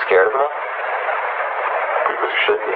scared of me? Because you should be.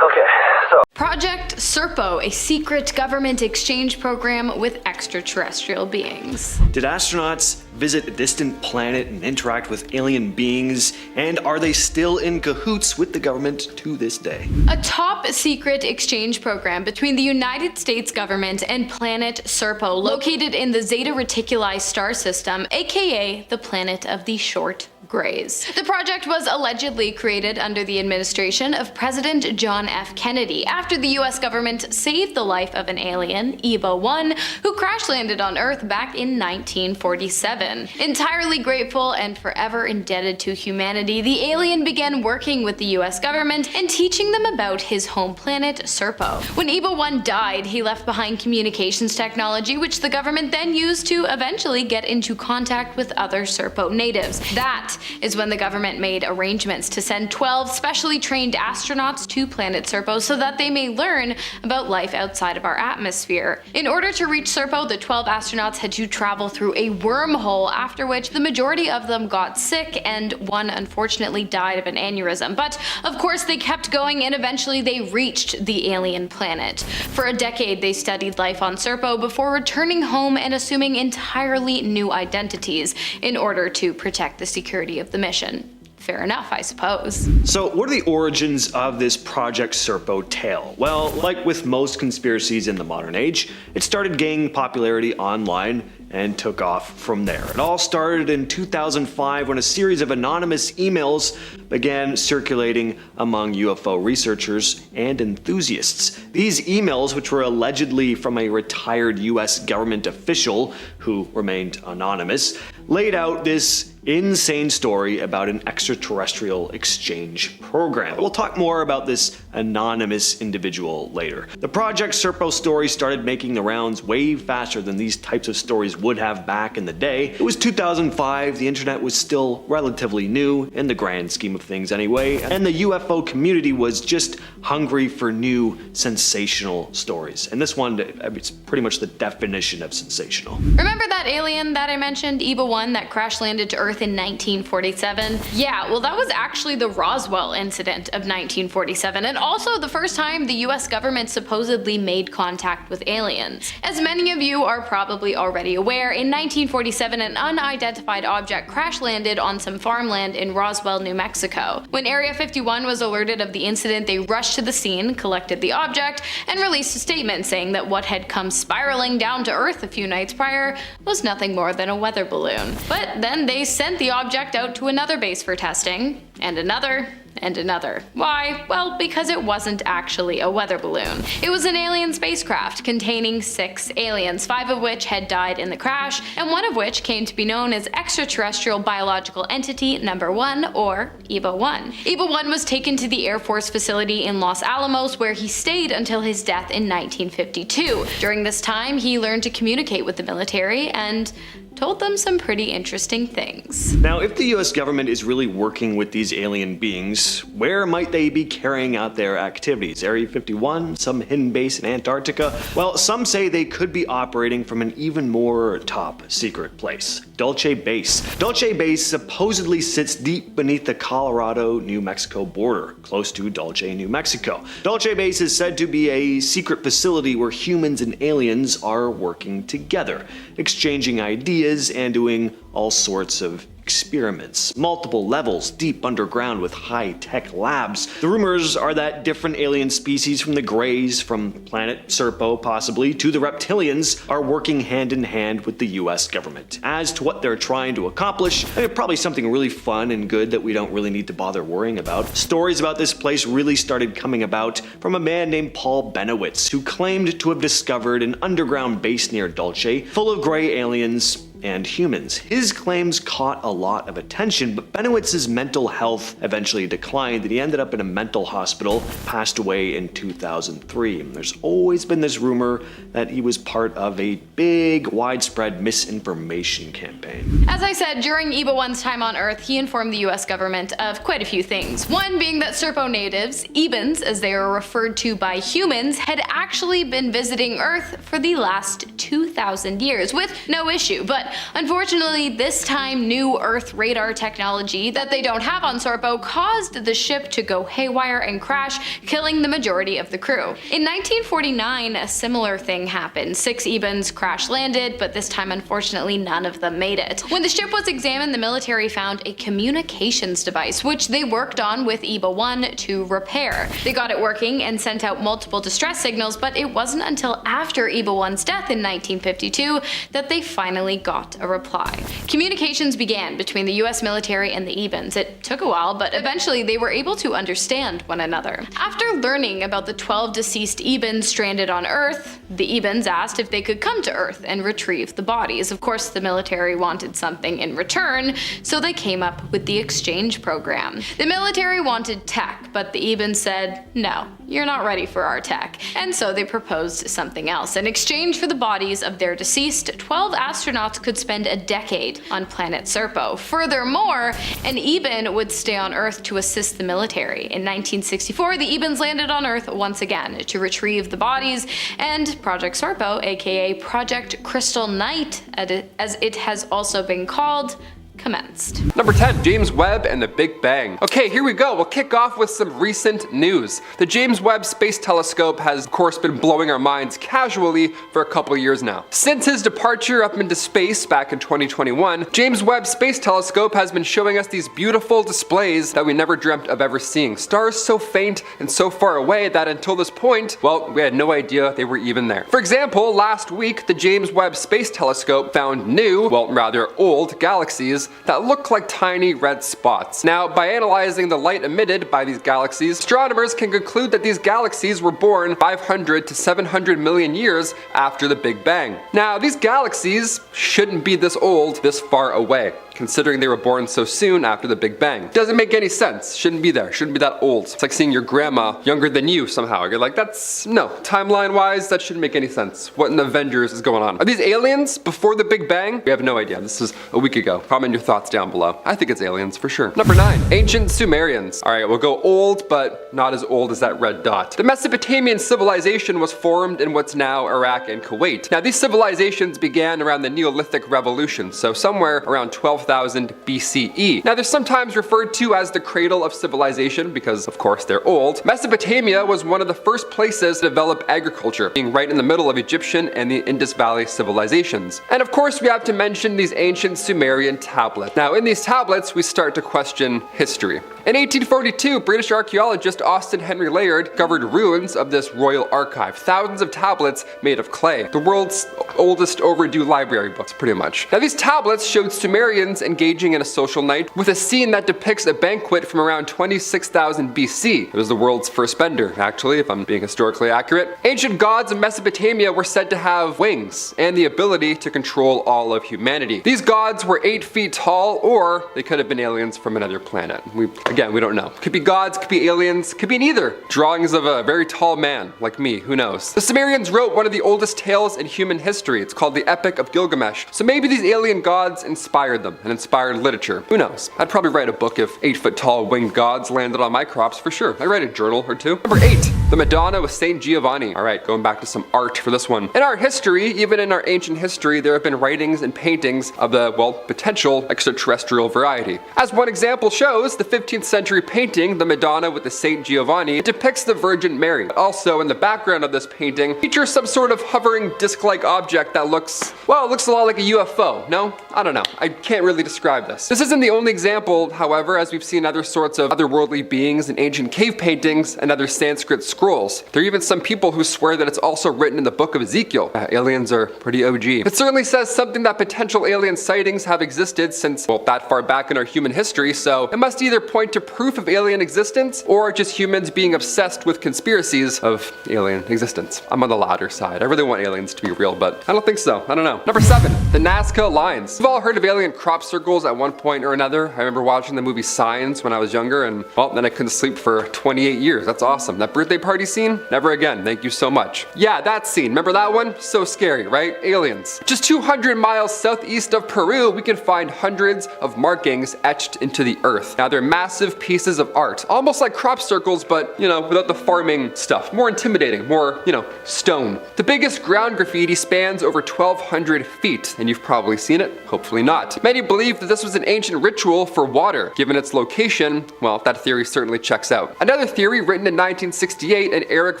Okay, so Project Serpo, a secret government exchange program with extraterrestrial beings. Did astronauts visit a distant planet and interact with alien beings? And are they still in cahoots with the government to this day? A top secret exchange program between the United States government and planet Serpo, located in the Zeta Reticuli star system, aka the planet of the short grays. The project was allegedly created under the administration of President John F. Kennedy after the US government saved the life of an alien, EVA-1, who crash-landed on Earth back in 1947. Entirely grateful and forever indebted to humanity, the alien began working with the US government and teaching them about his home planet, Serpo. When EVA-1 died, he left behind communications technology, which the government then used to eventually get into contact with other Serpo natives. That is when the government made arrangements to send 12 specially trained astronauts to planet Serpo so that they may learn about life outside of our atmosphere. In order to reach Serpo, the 12 astronauts had to travel through a wormhole, after which the majority of them got sick and one unfortunately died of an aneurysm. But of course they kept going and eventually they reached the alien planet. For a decade they studied life on Serpo before returning home and assuming entirely new identities in order to protect the security of the mission. Fair enough, I suppose. So what are the origins of this Project Serpo tale? Well, like with most conspiracies in the modern age, it started gaining popularity online and took off from there. It all started in 2005 when a series of anonymous emails began circulating among UFO researchers and enthusiasts. These emails, which were allegedly from a retired US government official who remained anonymous, laid out this insane story about an extraterrestrial exchange program. We'll talk more about this anonymous individual later. The Project Serpo story started making the rounds way faster than these types of stories would have back in the day. It was 2005, the internet was still relatively new in the grand scheme of things anyway, and the UFO community was just hungry for new sensational stories. And this one, it's pretty much the definition of sensational. Remember that alien that I mentioned, EVA-1, that crash landed to Earth in 1947? Yeah, well that was actually the Roswell incident of 1947, and also the first time the US government supposedly made contact with aliens. As many of you are probably already aware, in 1947 an unidentified object crash landed on some farmland in Roswell, New Mexico. When Area 51 was alerted of the incident, they rushed to the scene, collected the object, and released a statement saying that what had come spiraling down to Earth a few nights prior was nothing more than a weather balloon. But then they sent the object out to another base for testing, and another, and another. Why? Well, because it wasn't actually a weather balloon. It was an alien spacecraft containing 6 aliens, 5 of which had died in the crash, and 1 of which came to be known as Extraterrestrial Biological Entity Number 1, or EVA-1. EVA-1 was taken to the Air Force facility in Los Alamos, where he stayed until his death in 1952. During this time, he learned to communicate with the military and told them some pretty interesting things. Now, if the US government is really working with these alien beings, where might they be carrying out their activities? Area 51? Some hidden base in Antarctica? Well, some say they could be operating from an even more top secret place. Dulce Base. Dulce Base supposedly sits deep beneath the Colorado-New Mexico border, close to Dulce, New Mexico. Dulce Base is said to be a secret facility where humans and aliens are working together, exchanging ideas and doing all sorts of experiments. Multiple levels deep underground with high-tech labs. The rumors are that different alien species, from the Greys, from planet Serpo possibly, to the reptilians, are working hand in hand with the US government. As to what they're trying to accomplish, probably something really fun and good that we don't really need to bother worrying about. Stories about this place really started coming about from a man named Paul Benowitz, who claimed to have discovered an underground base near Dulce full of gray aliens and humans. His claims caught a lot of attention, but Benowitz's mental health eventually declined and he ended up in a mental hospital, passed away in 2003. There's always been this rumor that he was part of a big, widespread misinformation campaign. As I said, during EVA-1's time on Earth, he informed the US government of quite a few things. One being that Serpo natives, Ebans as they are referred to by humans, had actually been visiting Earth for the last 2,000 years with no issue. But but unfortunately this time new Earth radar technology that they don't have on Sorpo caused the ship to go haywire and crash, killing the majority of the crew. In 1949, a similar thing happened. 6 EBANs crash landed, but this time unfortunately none of them made it. When the ship was examined, the military found a communications device, which they worked on with EBA-1 to repair. They got it working and sent out multiple distress signals, but it wasn't until after EBA-1's death in 1952 that they finally got a reply. Communications began between the US military and the EBANs. It took a while, but eventually they were able to understand one another. After learning about the 12 deceased EBANs stranded on Earth, the EBANs asked if they could come to Earth and retrieve the bodies. Of course, the military wanted something in return, so they came up with the exchange program. The military wanted tech, but the EBANs said, no, you're not ready for our tech. And so they proposed something else. In exchange for the bodies of their deceased, 12 astronauts could spend a decade on planet Serpo. Furthermore, an EBAN would stay on Earth to assist the military. In 1964, the EBANs landed on Earth once again to retrieve the bodies, and Project Serpo, aka Project Crystal Knight, as it has also been called, commenced. Number 10, James Webb and the Big Bang. Okay, here we go. We'll kick off with some recent news. The James Webb Space Telescope has, of course, been blowing our minds casually for a couple years now. Since his departure up into space back in 2021, James Webb Space Telescope has been showing us these beautiful displays that we never dreamt of ever seeing. Stars so faint and so far away that until this point, well, we had no idea they were even there. For example, last week, the James Webb Space Telescope found new, well, rather old galaxies that look like tiny red spots. Now, by analyzing the light emitted by these galaxies, astronomers can conclude that these galaxies were born 500 to 700 million years after the Big Bang. Now, these galaxies shouldn't be this old this far away, considering they were born so soon after the Big Bang. Doesn't make any sense. Shouldn't be there. Shouldn't be that old. It's like seeing your grandma younger than you somehow. You're like, no. Timeline-wise, that shouldn't make any sense. What in the Avengers is going on? Are these aliens before the Big Bang? We have no idea. This was a week ago. Comment your thoughts down below. I think it's aliens for sure. Number 9, ancient Sumerians. All right, we'll go old, but not as old as that red dot. The Mesopotamian civilization was formed in what's now Iraq and Kuwait. Now, these civilizations began around the Neolithic Revolution, so somewhere around 12,000 BCE. Now, they're sometimes referred to as the cradle of civilization because, of course, they're old. Mesopotamia was one of the first places to develop agriculture, being right in the middle of Egyptian and the Indus Valley civilizations. And of course, we have to mention these ancient Sumerian tablets. Now, in these tablets, we start to question history. In 1842, British archaeologist Austin Henry Layard discovered ruins of this royal archive. Thousands of tablets made of clay. The world's oldest overdue library books, pretty much. Now, these tablets showed Sumerians engaging in a social night with a scene that depicts a banquet from around 26,000 BC. It was the world's first bender, actually, if I'm being historically accurate. Ancient gods of Mesopotamia were said to have wings and the ability to control all of humanity. These gods were 8 feet tall, or they could have been aliens from another planet. Again, we don't know. Could be gods, could be aliens, could be neither. Drawings of a very tall man, like me, who knows? The Sumerians wrote one of the oldest tales in human history. It's called the Epic of Gilgamesh. So maybe these alien gods inspired them and inspired literature. Who knows? I'd probably write a book if 8 foot tall winged gods landed on my crops for sure. I'd write a journal or two. Number 8, the Madonna with Saint Giovanni. All right, going back to some art for this one. In our history, even in our ancient history, there have been writings and paintings of the, well, potential extraterrestrial variety. As one example shows, the 15th century painting, the Madonna with the Saint Giovanni, depicts the Virgin Mary. Also, in the background of this painting, features some sort of hovering disc-like object that looks, well, it looks a lot like a UFO. No? I don't know. I can't really describe this. This isn't the only example, however, as we've seen other sorts of otherworldly beings in ancient cave paintings and other Sanskrit scrolls. There are even some people who swear that it's also written in the book of Ezekiel. Aliens are pretty OG. It certainly says something that potential alien sightings have existed since, well, that far back in our human history, so it must either point to proof of alien existence or just humans being obsessed with conspiracies of alien existence. I'm on the latter side. I really want aliens to be real, but I don't think so. I don't know. Number 7, the Nazca Lines. We've all heard of alien crop crop circles at one point or another. I remember watching the movie Signs when I was younger, and well, then I couldn't sleep for 28 years. That's awesome. That birthday party scene? Never again. Thank you so much. Yeah, that scene. Remember that one? So scary, right? Aliens. Just 200 miles southeast of Peru, we can find hundreds of markings etched into the earth. Now, they're massive pieces of art, almost like crop circles, but, you know, without the farming stuff. More intimidating, more, you know, stone. The biggest ground graffiti spans over 1,200 feet, and you've probably seen it, hopefully not. Many believe that this was an ancient ritual for water. Given its location, well, that theory certainly checks out. Another theory written in 1968 in Eric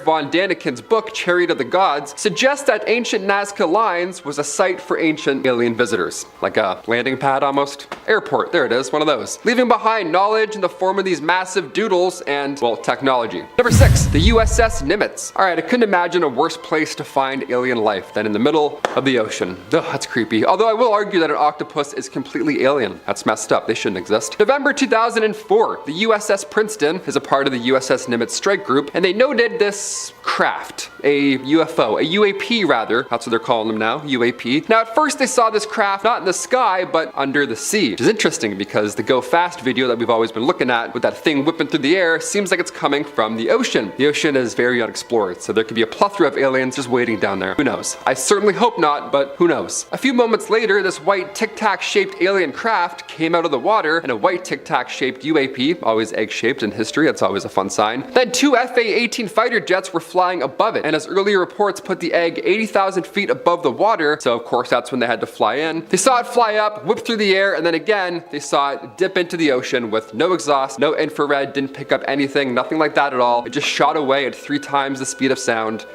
von Daniken's book, Chariot of the Gods, suggests that ancient Nazca Lines was a site for ancient alien visitors. Like a landing pad almost. Airport, there it is, one of those. Leaving behind knowledge in the form of these massive doodles and, well, technology. Number 6, the USS Nimitz. Alright, I couldn't imagine a worse place to find alien life than in the middle of the ocean. Ugh, that's creepy. Although I will argue that an octopus is completely alien. That's messed up, they shouldn't exist. November 2004, the USS Princeton is a part of the USS Nimitz strike group, and they noted this craft, a UFO, a UAP rather, that's what they're calling them now, UAP. Now at first they saw this craft not in the sky, but under the sea, which is interesting because the Go Fast video that we've always been looking at with that thing whipping through the air seems like it's coming from the ocean. The ocean is very unexplored, so there could be a plethora of aliens just waiting down there. Who knows? I certainly hope not, but who knows? A few moments later, this white tic-tac shaped alien craft came out of the water, and a white tic-tac shaped UAP, always egg-shaped in history, that's always a fun sign. Then 2 FA-18 fighter jets were flying above it, and as earlier reports put the egg 80,000 feet above the water, so of course that's when they had to fly in. They saw it fly up, whip through the air, and then again, they saw it dip into the ocean with no exhaust, no infrared, didn't pick up anything, nothing like that at all. It just shot away at 3 times the speed of sound,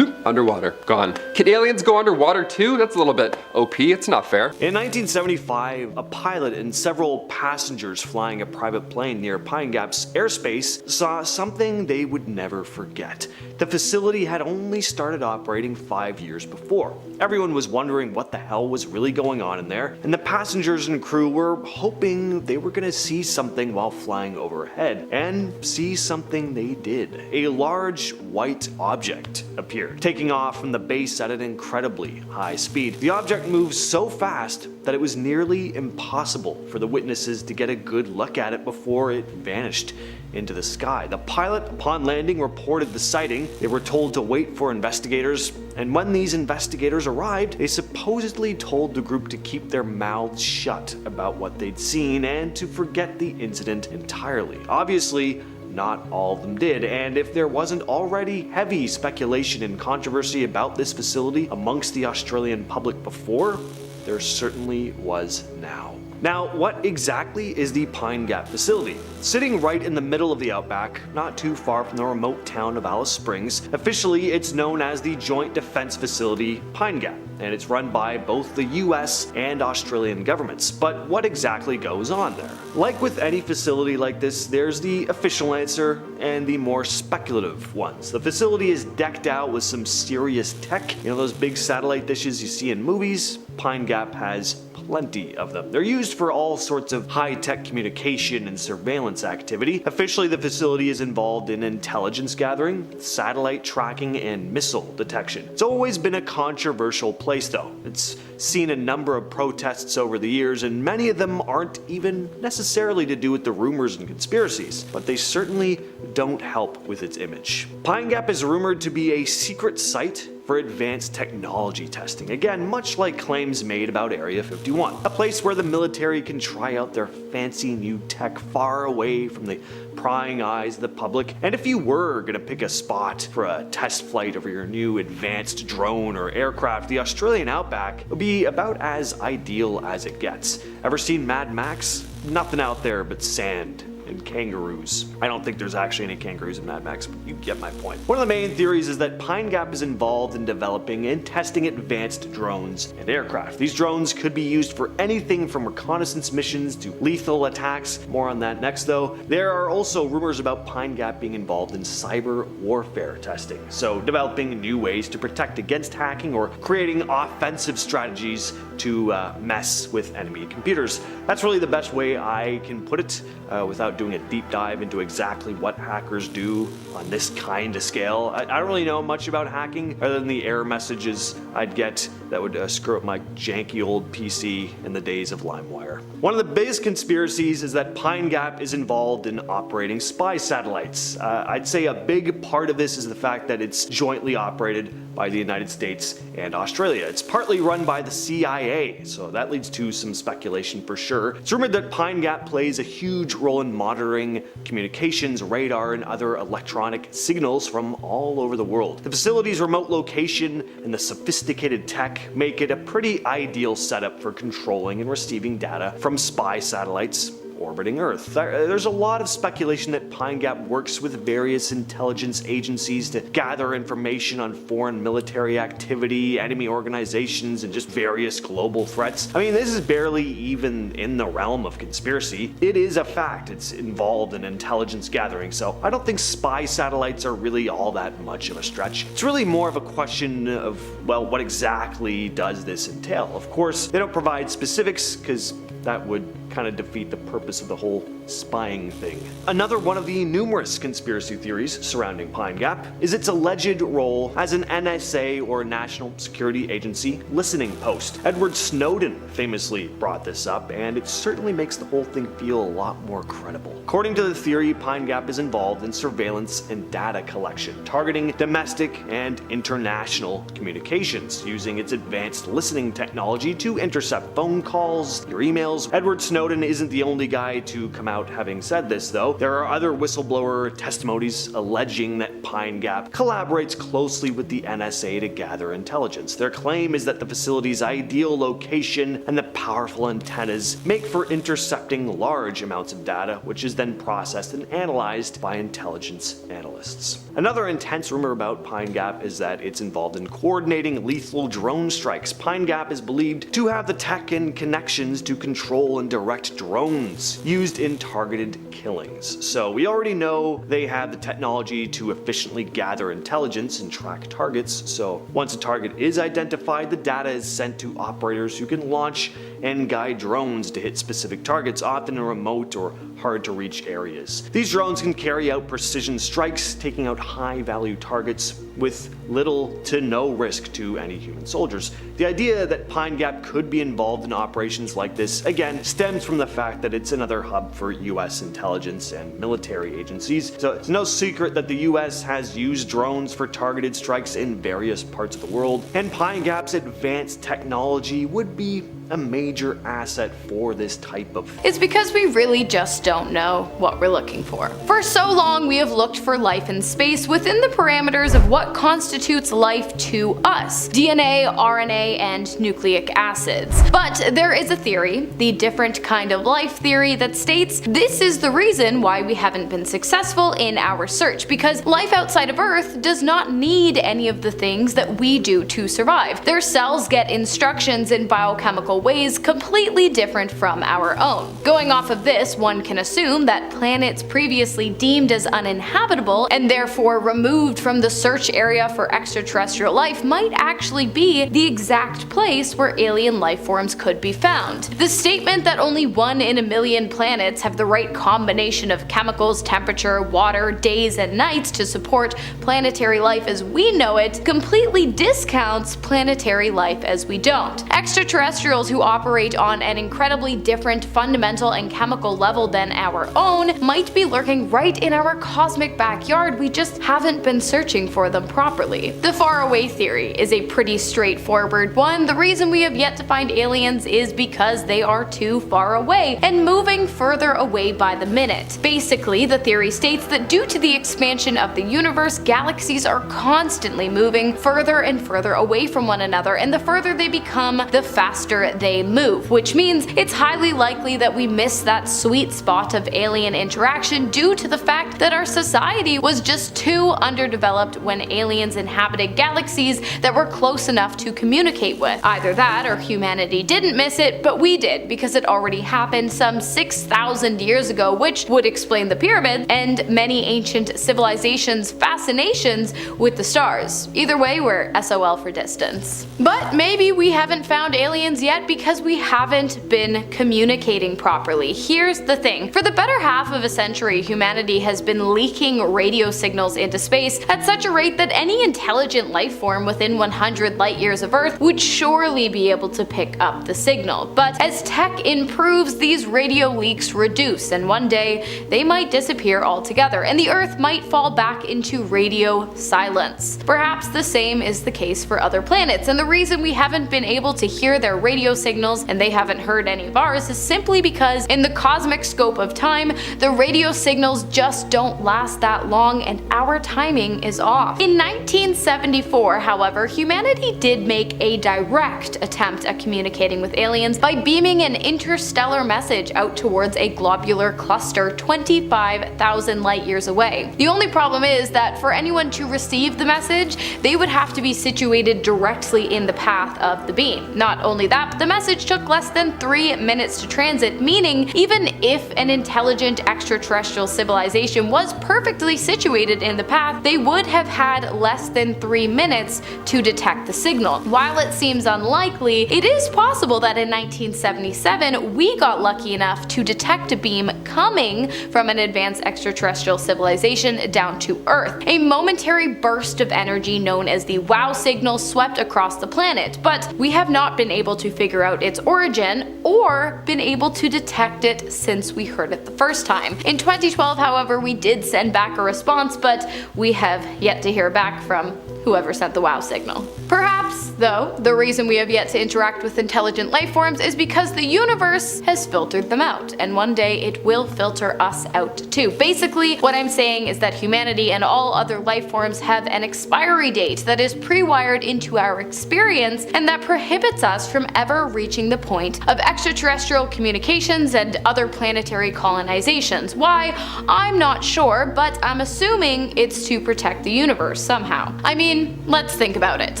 underwater, gone. Can aliens go underwater too? That's a little bit OP, it's not fair. In 1975, a pilot and several passengers flying a private plane near Pine Gap's airspace saw something they would never forget. The facility had only started operating 5 years before. Everyone was wondering what the hell was really going on in there, and the passengers and crew were hoping they were gonna see something while flying overhead, and see something they did. A large white object appeared, taking off from the base at an incredibly high speed. The object moved so fast that it was nearly impossible for the witnesses to get a good look at it before it vanished into the sky. The pilot, upon landing, reported the sighting. They were told to wait for investigators, and when these investigators arrived, they supposedly told the group to keep their mouths shut about what they'd seen and to forget the incident entirely. Obviously, not all of them did, and if there wasn't already heavy speculation and controversy about this facility amongst the Australian public before, there certainly was now. Now, what exactly is the Pine Gap facility? Sitting right in the middle of the outback, not too far from the remote town of Alice Springs, officially it's known as the Joint Defense Facility Pine Gap, and it's run by both the US and Australian governments. But what exactly goes on there? Like with any facility like this, there's the official answer and the more speculative ones. The facility is decked out with some serious tech. You know those big satellite dishes you see in movies? Pine Gap has plenty of them. They're used for all sorts of high-tech communication and surveillance activity. Officially, the facility is involved in intelligence gathering, satellite tracking, and missile detection. It's always been a controversial place though. It's seen a number of protests over the years, and many of them aren't even necessarily to do with the rumors and conspiracies, but they certainly don't help with its image. Pine Gap is rumored to be a secret site for advanced technology testing. Again, much like claims made about Area 51. A place where the military can try out their fancy new tech far away from the prying eyes of the public. And if you were gonna pick a spot for a test flight over your new advanced drone or aircraft, the Australian outback would be about as ideal as it gets. Ever seen Mad Max? Nothing out there but sand and kangaroos. I don't think there's actually any kangaroos in Mad Max, but you get my point. One of the main theories is that Pine Gap is involved in developing and testing advanced drones and aircraft. These drones could be used for anything from reconnaissance missions to lethal attacks. More on that next though. There are also rumors about Pine Gap being involved in cyber warfare testing, so developing new ways to protect against hacking or creating offensive strategies to mess with enemy computers. That's really the best way I can put it without without doing a deep dive into exactly what hackers do on this kind of scale. I don't really know much about hacking other than the error messages I'd get that would screw up my janky old PC in the days of LimeWire. One of the biggest conspiracies is that Pine Gap is involved in operating spy satellites. I'd say a big part of this is the fact that it's jointly operated by the United States and Australia. It's partly run by the CIA, so that leads to some speculation for sure. It's rumored that Pine Gap plays a huge role in monitoring communications, radar, and other electronic signals from all over the world. The facility's remote location and the sophisticated tech make it a pretty ideal setup for controlling and receiving data from spy satellites orbiting Earth. There's a lot of speculation that Pine Gap works with various intelligence agencies to gather information on foreign military activity, enemy organizations, and just various global threats. I mean, this is barely even in the realm of conspiracy. It is a fact. It's involved in intelligence gathering, so I don't think spy satellites are really all that much of a stretch. It's really more of a question of, well, what exactly does this entail? Of course, they don't provide specifics because that would kind of defeat the purpose of the whole spying thing. Another one of the numerous conspiracy theories surrounding Pine Gap is its alleged role as an NSA or National Security Agency listening post. Edward Snowden famously brought this up, and it certainly makes the whole thing feel a lot more credible. According to the theory, Pine Gap is involved in surveillance and data collection, targeting domestic and international communications, using its advanced listening technology to intercept phone calls, your emails. Edward Snowden isn't the only guy to come out having said this, though. There are other whistleblower testimonies alleging that Pine Gap collaborates closely with the NSA to gather intelligence. Their claim is that the facility's ideal location and the powerful antennas make for intercepting large amounts of data, which is then processed and analyzed by intelligence analysts. Another intense rumor about Pine Gap is that it's involved in coordinating lethal drone strikes. Pine Gap is believed to have the tech and connections to control and direct drones used in targeted killings. So we already know they have the technology to efficiently gather intelligence and track targets. So once a target is identified, the data is sent to operators who can launch and guide drones to hit specific targets, often in remote or hard to reach areas. These drones can carry out precision strikes, taking out high value targets with little to no risk to any human soldiers. The idea that Pine Gap could be involved in operations like this, again, stems from the fact that it's another hub for US intelligence and military agencies. So it's no secret that the US has used drones for targeted strikes in various parts of the world, and Pine Gap's advanced technology would be a major asset for this type of... It's because we really just don't know what we're looking for. For so long, we have looked for life in space within the parameters of what constitutes life to us: DNA, RNA, and nucleic acids. But there is a theory, the different kind of life theory, that states this is the reason why we haven't been successful in our search, because life outside of Earth does not need any of the things that we do to survive. Their cells get instructions in biochemical ways completely different from our own. Going off of this, one can assume that planets previously deemed as uninhabitable and therefore removed from the search area for extraterrestrial life might actually be the exact place where alien life forms could be found. The statement that only 1 in a million planets have the right combination of chemicals, temperature, water, days, and nights to support planetary life as we know it completely discounts planetary life as we don't. Extraterrestrials who operate on an incredibly different fundamental and chemical level than our own might be lurking right in our cosmic backyard, we just haven't been searching for them properly. The faraway theory is a pretty straightforward one. The reason we have yet to find aliens is because they are too far away and moving further away by the minute. Basically, the theory states that due to the expansion of the universe, galaxies are constantly moving further and further away from one another, and the further they become, the faster they move, which means it's highly likely that we miss that sweet spot of alien interaction due to the fact that our society was just too underdeveloped when aliens inhabited galaxies that were close enough to communicate with. Either that or humanity didn't miss it, but we did, because it already happened some 6,000 years ago, which would explain the pyramids and many ancient civilizations' fascinations with the stars. Either way, we're SOL for distance. But maybe we haven't found aliens yet yet because we haven't been communicating properly. Here's the thing. For the better half of a century, humanity has been leaking radio signals into space at such a rate that any intelligent life form within 100 light years of Earth would surely be able to pick up the signal. But as tech improves, these radio leaks reduce, and one day they might disappear altogether, and the Earth might fall back into radio silence. Perhaps the same is the case for other planets, and the reason we haven't been able to hear their radio signals and they haven't heard any of ours is simply because in the cosmic scope of time, the radio signals just don't last that long and our timing is off. In 1974, however, humanity did make a direct attempt at communicating with aliens by beaming an interstellar message out towards a globular cluster 25,000 light years away. The only problem is that for anyone to receive the message, they would have to be situated directly in the path of the beam. Not only that, but the message took less than 3 minutes to transit, meaning even if an intelligent extraterrestrial civilization was perfectly situated in the path, they would have had less than 3 minutes to detect the signal. While it seems unlikely, it is possible that in 1977 we got lucky enough to detect a beam coming from an advanced extraterrestrial civilization down to Earth. A momentary burst of energy known as the WOW signal swept across the planet, but we have not been able to figure out its origin or been able to detect it since we heard it the first time. In 2012, however, we did send back a response, but we have yet to hear back from whoever sent the WOW signal. Perhaps, though, the reason we have yet to interact with intelligent life forms is because the universe has filtered them out, and one day it will filter us out too. Basically, what I'm saying is that humanity and all other life forms have an expiry date that is pre-wired into our experience and that prohibits us from ever reaching the point of extraterrestrial communications and other planetary colonizations. Why? I'm not sure, but I'm assuming it's to protect the universe somehow. I mean, let's think about it.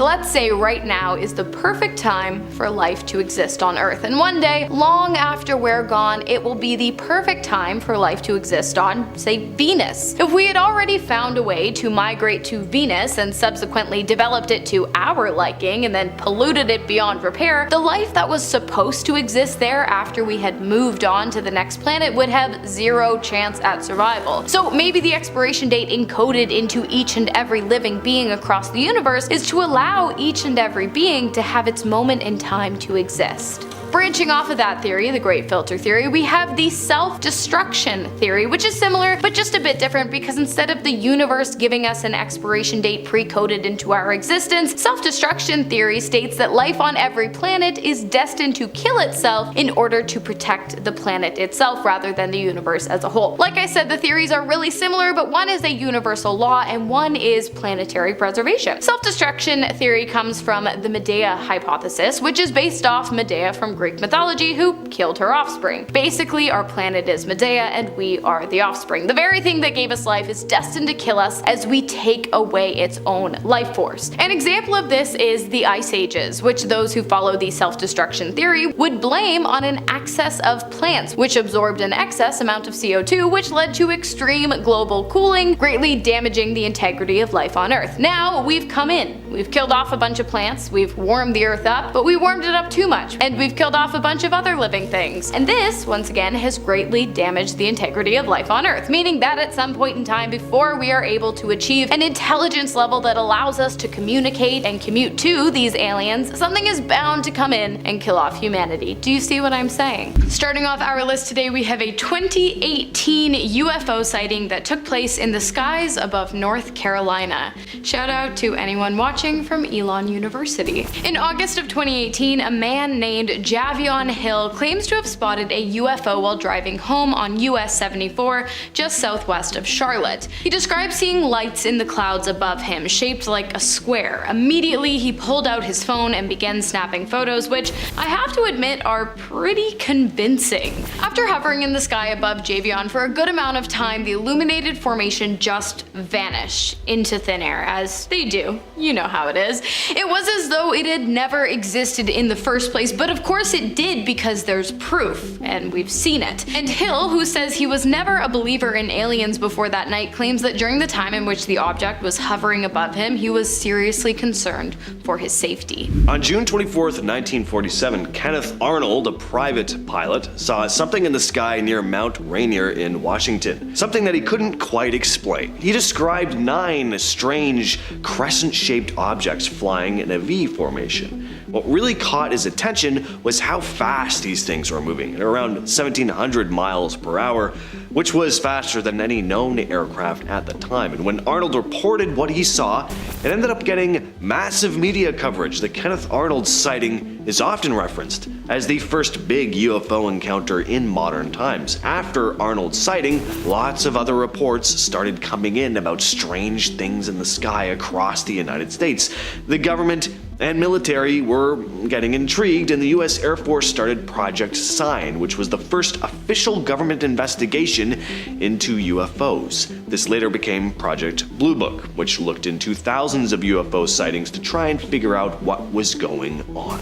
Let's say right now is the perfect time for life to exist on Earth, and one day, long after we're gone, it will be the perfect time for life to exist on, say, Venus. If we had already found a way to migrate to Venus and subsequently developed it to our liking and then polluted it beyond repair, the life that was supposed to exist there after we had moved on to the next planet would have zero chance at survival. So maybe the expiration date encoded into each and every living being across the universe is to allow each and every being to have its moment in time to exist. Branching off of that theory, the Great Filter Theory, we have the self-destruction theory, which is similar but just a bit different because instead of the universe giving us an expiration date pre-coded into our existence, self-destruction theory states that life on every planet is destined to kill itself in order to protect the planet itself rather than the universe as a whole. Like I said, the theories are really similar, but one is a universal law and one is planetary preservation. Self-destruction theory comes from the Medea hypothesis, which is based off Medea from Greek mythology, who killed her offspring. Basically, our planet is Medea and we are the offspring. The very thing that gave us life is destined to kill us as we take away its own life force. An example of this is the Ice Ages, which those who follow the self-destruction theory would blame on an excess of plants, which absorbed an excess amount of CO2, which led to extreme global cooling, greatly damaging the integrity of life on Earth. Now we've come in. We've killed off a bunch of plants, we've warmed the Earth up, but we warmed it up too much, and we've killed off a bunch of other living things. And this, once again, has greatly damaged the integrity of life on Earth, meaning that at some point in time before we are able to achieve an intelligence level that allows us to communicate and commute to these aliens, something is bound to come in and kill off humanity. Do you see what I'm saying? Starting off our list today, we have a 2018 UFO sighting that took place in the skies above North Carolina. Shout out to anyone watching from Elon University. In August of 2018, a man named Javion Hill claims to have spotted a UFO while driving home on US 74 just southwest of Charlotte. He described seeing lights in the clouds above him, shaped like a square. Immediately, he pulled out his phone and began snapping photos, which I have to admit are pretty convincing. After hovering in the sky above Javion for a good amount of time, the illuminated formation just vanished into thin air, as they do. You know how it is. It was as though it had never existed in the first place, but of course course it did, because there's proof, and we've seen it. And Hill, who says he was never a believer in aliens before that night, claims that during the time in which the object was hovering above him, he was seriously concerned for his safety. On June 24th, 1947, Kenneth Arnold, a private pilot, saw something in the sky near Mount Rainier in Washington. Something that he couldn't quite explain. He described 9 strange crescent-shaped objects flying in a V formation. What really caught his attention was how fast these things were moving, at around 1,700 miles per hour, which was faster than any known aircraft at the time. And when Arnold reported what he saw, it ended up getting massive media coverage. The Kenneth Arnold sighting is often referenced as the first big UFO encounter in modern times. After Arnold's sighting, lots of other reports started coming in about strange things in the sky across the United States. The government and military were getting intrigued, and the US Air Force started Project Sign, which was the first official government investigation into UFOs. This later became Project Blue Book, which looked into thousands of UFO sightings to try and figure out what was going on.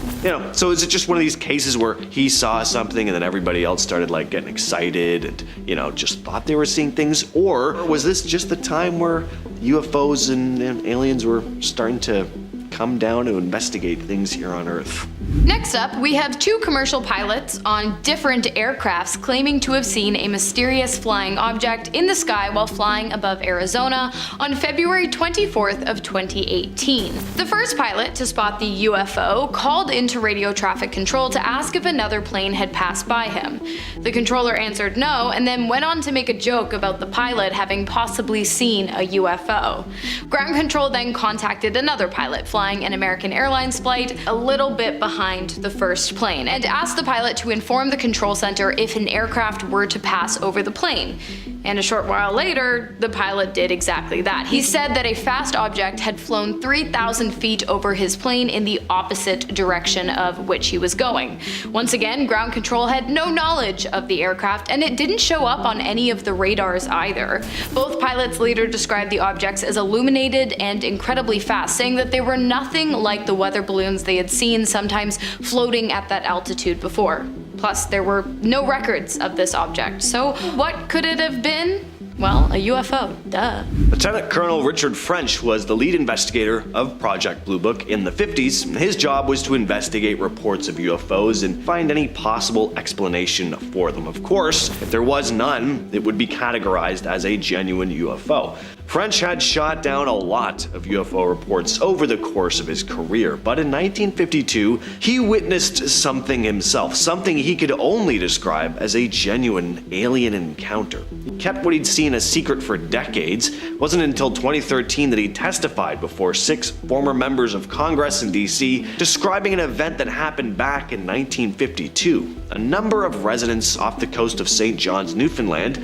So is it just one of these cases where he saw something and then everybody else started like getting excited and, just thought they were seeing things? Or was this just the time where UFOs and aliens were starting to come down to investigate things here on Earth? Next up, we have 2 commercial pilots on different aircrafts claiming to have seen a mysterious flying object in the sky while flying above Arizona on February 24th of 2018. The first pilot to spot the UFO called into radio traffic control to ask if another plane had passed by him. The controller answered no, and then went on to make a joke about the pilot having possibly seen a UFO. Ground control then contacted another pilot flying an American Airlines flight a little bit behind the first plane, and asked the pilot to inform the control center if an aircraft were to pass over the plane. And a short while later, the pilot did exactly that. He said that a fast object had flown 3,000 feet over his plane in the opposite direction of which he was going. Once again, ground control had no knowledge of the aircraft, and it didn't show up on any of the radars either. Both pilots later described the objects as illuminated and incredibly fast, saying that they were nothing like the weather balloons they had seen sometimes floating at that altitude before. Plus, there were no records of this object, so what could it have been? Well, a UFO, duh. Lieutenant Colonel Richard French was the lead investigator of Project Blue Book in the 50s. His job was to investigate reports of UFOs and find any possible explanation for them. Of course, if there was none, it would be categorized as a genuine UFO. French had shot down a lot of UFO reports over the course of his career, but in 1952, he witnessed something himself, something he could only describe as a genuine alien encounter. He kept what he'd seen a secret for decades. It wasn't until 2013 that he testified before 6 former members of Congress in DC, describing an event that happened back in 1952. A number of residents off the coast of St. John's, Newfoundland,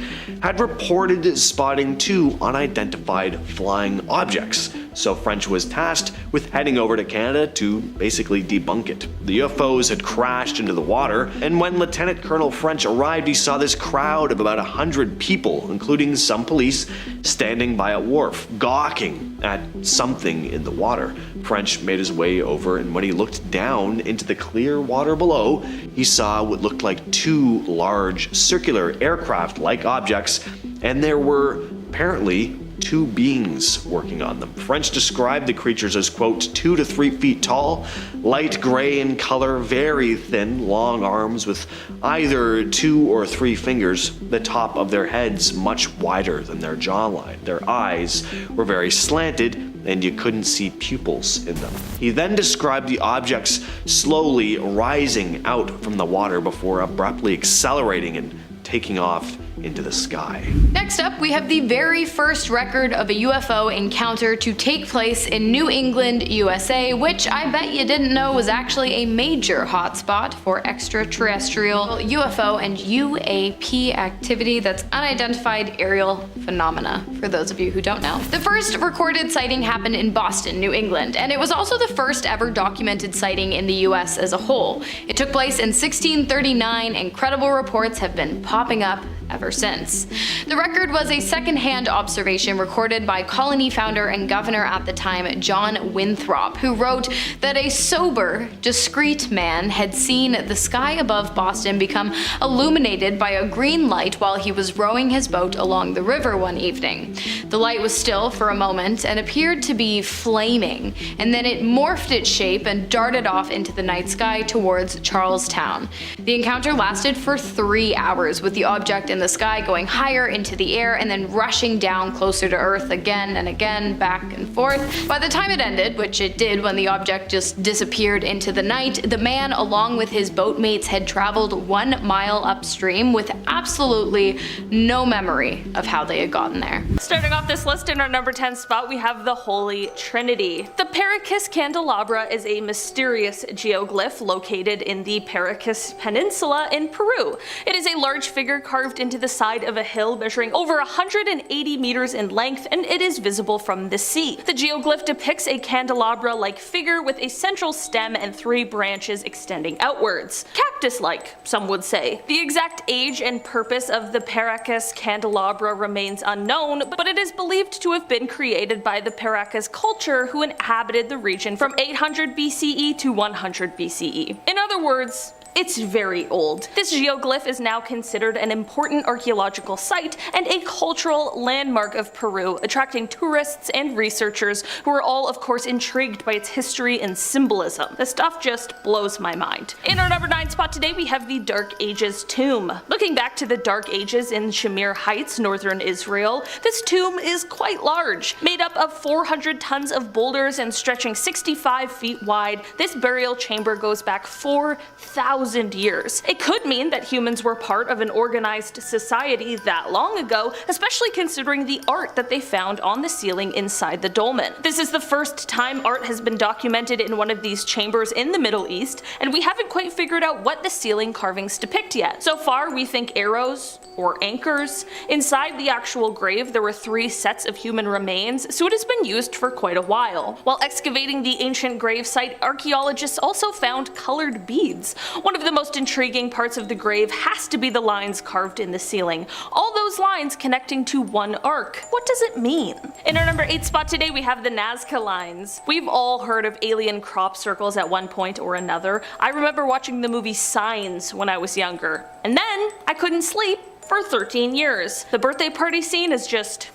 had reported spotting 2 unidentified flying objects. So French was tasked with heading over to Canada to basically debunk it. The UFOs had crashed into the water, and when Lieutenant Colonel French arrived, he saw this crowd of about 100 people, including some police, standing by a wharf, gawking at something in the water. French made his way over, and when he looked down into the clear water below, he saw what looked like 2 large circular aircraft-like objects, and there were apparently 2 beings working on them. French described the creatures as, quote, 2 to 3 feet tall, light gray in color, very thin, long arms with either 2 or 3 fingers, the top of their heads much wider than their jawline. Their eyes were very slanted, and you couldn't see pupils in them. He then described the objects slowly rising out from the water before abruptly accelerating and taking off into the sky. Next up, we have the very first record of a UFO encounter to take place in New England, USA, which I bet you didn't know was actually a major hotspot for extraterrestrial UFO and UAP activity. That's unidentified aerial phenomena, for those of you who don't know. The first recorded sighting happened in Boston, New England, and it was also the first ever documented sighting in the US as a whole. It took place in 1639, and credible reports have been popping up ever since. The record was a second-hand observation recorded by colony founder and governor at the time, John Winthrop, who wrote that a sober, discreet man had seen the sky above Boston become illuminated by a green light while he was rowing his boat along the river one evening. The light was still for a moment and appeared to be flaming, and then it morphed its shape and darted off into the night sky towards Charlestown. The encounter lasted for 3 hours, with the object in the sky going higher into the air and then rushing down closer to Earth again and again, back and forth. By the time it ended, which it did when the object just disappeared into the night, the man along with his boatmates had traveled 1 mile upstream with absolutely no memory of how they had gotten there. Starting off this list in our number 10 spot, we have the Holy Trinity. The Paracas candelabra is a mysterious geoglyph located in the Paracas Peninsula in Peru. It is a large figure carved into the side of a hill measuring over 180 meters in length, and it is visible from the sea. The geoglyph depicts a candelabra-like figure with a central stem and 3 branches extending outwards. Cactus-like, some would say. The exact age and purpose of the Paracas candelabra remains unknown, but it is believed to have been created by the Paracas culture who inhabited the region from 800 BCE to 100 BCE. In other words, it's very old. This geoglyph is now considered an important archaeological site and a cultural landmark of Peru, attracting tourists and researchers who are all of course intrigued by its history and symbolism. The stuff just blows my mind. In our number 9 spot today, we have the Dark Ages tomb. Looking back to the Dark Ages in Shamir Heights, northern Israel, this tomb is quite large. Made up of 400 tons of boulders and stretching 65 feet wide, this burial chamber goes back 4,000 years. It could mean that humans were part of an organized society that long ago, especially considering the art that they found on the ceiling inside the dolmen. This is the first time art has been documented in one of these chambers in the Middle East, and we haven't quite figured out what the ceiling carvings depict yet. So far, we think arrows or anchors. Inside the actual grave, there were 3 sets of human remains, so it has been used for quite a while. While excavating the ancient grave site, archaeologists also found colored beads. One of the most intriguing parts of the grave has to be the lines carved in the ceiling. All those lines connecting to one arc. What does it mean? In our number 8 spot today, we have the Nazca Lines. We've all heard of alien crop circles at one point or another. I remember watching the movie Signs when I was younger, and then I couldn't sleep for 13 years. The birthday party scene is just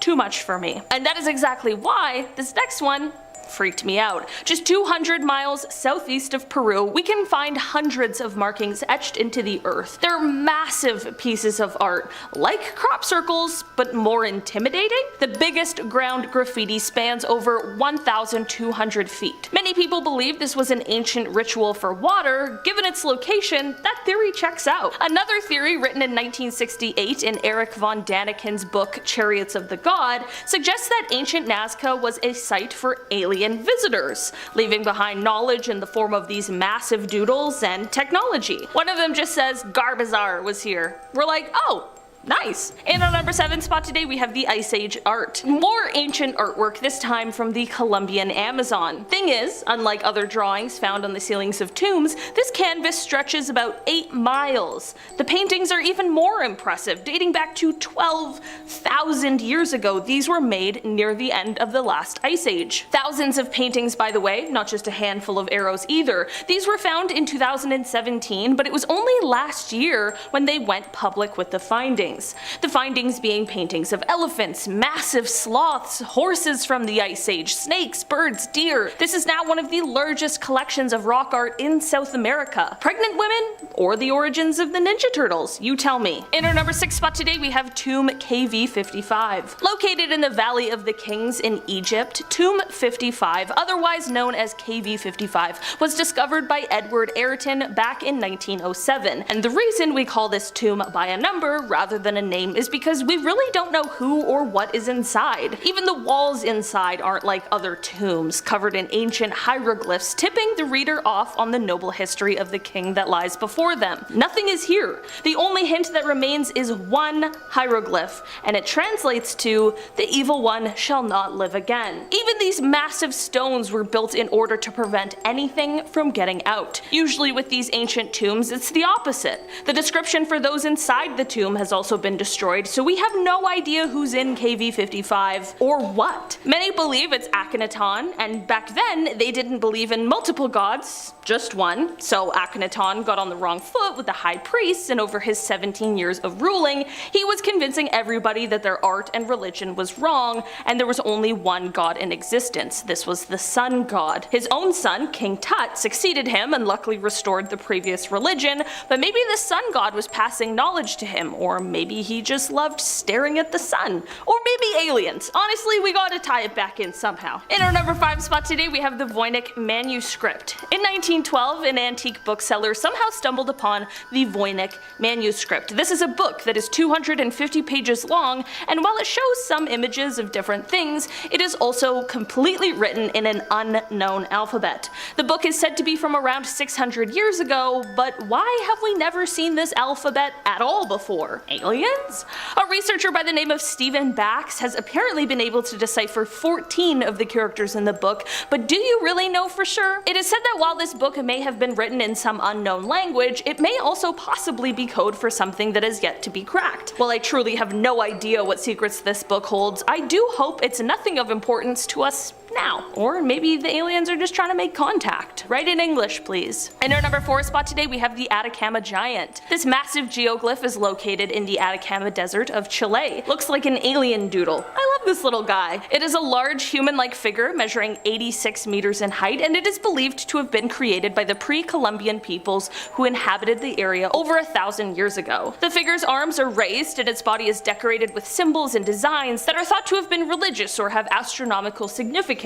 too much for me. And that is exactly why this next one freaked me out. Just 200 miles southeast of Peru, we can find hundreds of markings etched into the earth. They're massive pieces of art, like crop circles, but more intimidating. The biggest ground graffiti spans over 1,200 feet. Many people believe this was an ancient ritual for water. Given its location, that theory checks out. Another theory, written in 1968 in Eric von Daniken's book Chariots of the God, suggests that ancient Nazca was a site for alien visitors, leaving behind knowledge in the form of these massive doodles and technology. One of them just says Garbazar was here. We're like, oh, nice. In our number 7 spot today, we have the Ice Age art. More ancient artwork, this time from the Colombian Amazon. Thing is, unlike other drawings found on the ceilings of tombs, this canvas stretches about 8 miles. The paintings are even more impressive, dating back to 12,000 years ago. These were made near the end of the last Ice Age. Thousands of paintings, by the way, not just a handful of arrows either. These were found in 2017, but it was only last year when they went public with the findings. The findings being paintings of elephants, massive sloths, horses from the Ice Age, snakes, birds, deer. This is now one of the largest collections of rock art in South America. Pregnant women or the origins of the Ninja Turtles? You tell me. In our number 6 spot today, we have Tomb KV55. Located in the Valley of the Kings in Egypt, Tomb 55, otherwise known as KV55, was discovered by Edward Ayrton back in 1907. And the reason we call this tomb by a number rather than a name is because we really don't know who or what is inside. Even the walls inside aren't like other tombs, covered in ancient hieroglyphs, tipping the reader off on the noble history of the king that lies before them. Nothing is here. The only hint that remains is one hieroglyph, and it translates to, "The evil one shall not live again." Even these massive stones were built in order to prevent anything from getting out. Usually with these ancient tombs, it's the opposite. The description for those inside the tomb has also also been destroyed, so we have no idea who's in KV-55 or what. Many believe it's Akhenaton, and back then they didn't believe in multiple gods, just one, so Akhenaton got on the wrong foot with the high priests, and over his 17 years of ruling, he was convincing everybody that their art and religion was wrong, and there was only one god in existence. This was the sun god. His own son, King Tut, succeeded him and luckily restored the previous religion, but maybe the sun god was passing knowledge to him, or maybe he just loved staring at the sun, or maybe aliens. Honestly, we gotta tie it back in somehow. In our number 5 spot today, we have the Voic Manuscript. In 1912, an antique bookseller somehow stumbled upon the Voic Manuscript. This is a book that is 250 pages long, and while it shows some images of different things, it is also completely written in an unknown alphabet. The book is said to be from around 600 years ago, but why have we never seen this alphabet at all before? Aliens? A researcher by the name of Stephen Bax has apparently been able to decipher 14 of the characters in the book, but do you really know for sure? It is said that while this book may have been written in some unknown language, it may also possibly be code for something that is yet to be cracked. While I truly have no idea what secrets this book holds, I do hope it's nothing of importance to us now. Or maybe the aliens are just trying to make contact. Write in English, please. In our number 4 spot today, we have the Atakama Giant. This massive geoglyph is located in the Atacama Desert of Chile. Looks like an alien doodle. I love this little guy. It is a large human-like figure measuring 86 meters in height, and it is believed to have been created by the pre-Columbian peoples who inhabited the area over 1,000 years ago. The figure's arms are raised, and its body is decorated with symbols and designs that are thought to have been religious or have astronomical significance.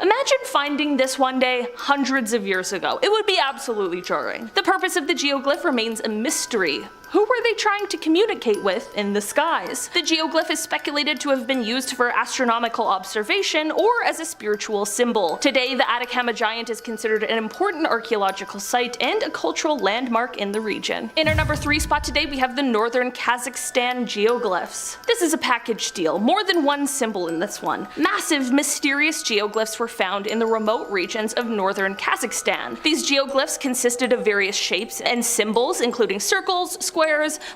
Imagine finding this one day hundreds of years ago. It would be absolutely jarring. The purpose of the geoglyph remains a mystery. Who were they trying to communicate with in the skies? The geoglyph is speculated to have been used for astronomical observation or as a spiritual symbol. Today, the Atakama Giant is considered an important archaeological site and a cultural landmark in the region. In our number 3 spot today, we have the Northern Kazakhstan geoglyphs. This is a package deal, more than one symbol in this one. Massive, mysterious geoglyphs were found in the remote regions of northern Kazakhstan. These geoglyphs consisted of various shapes and symbols, including circles, squares,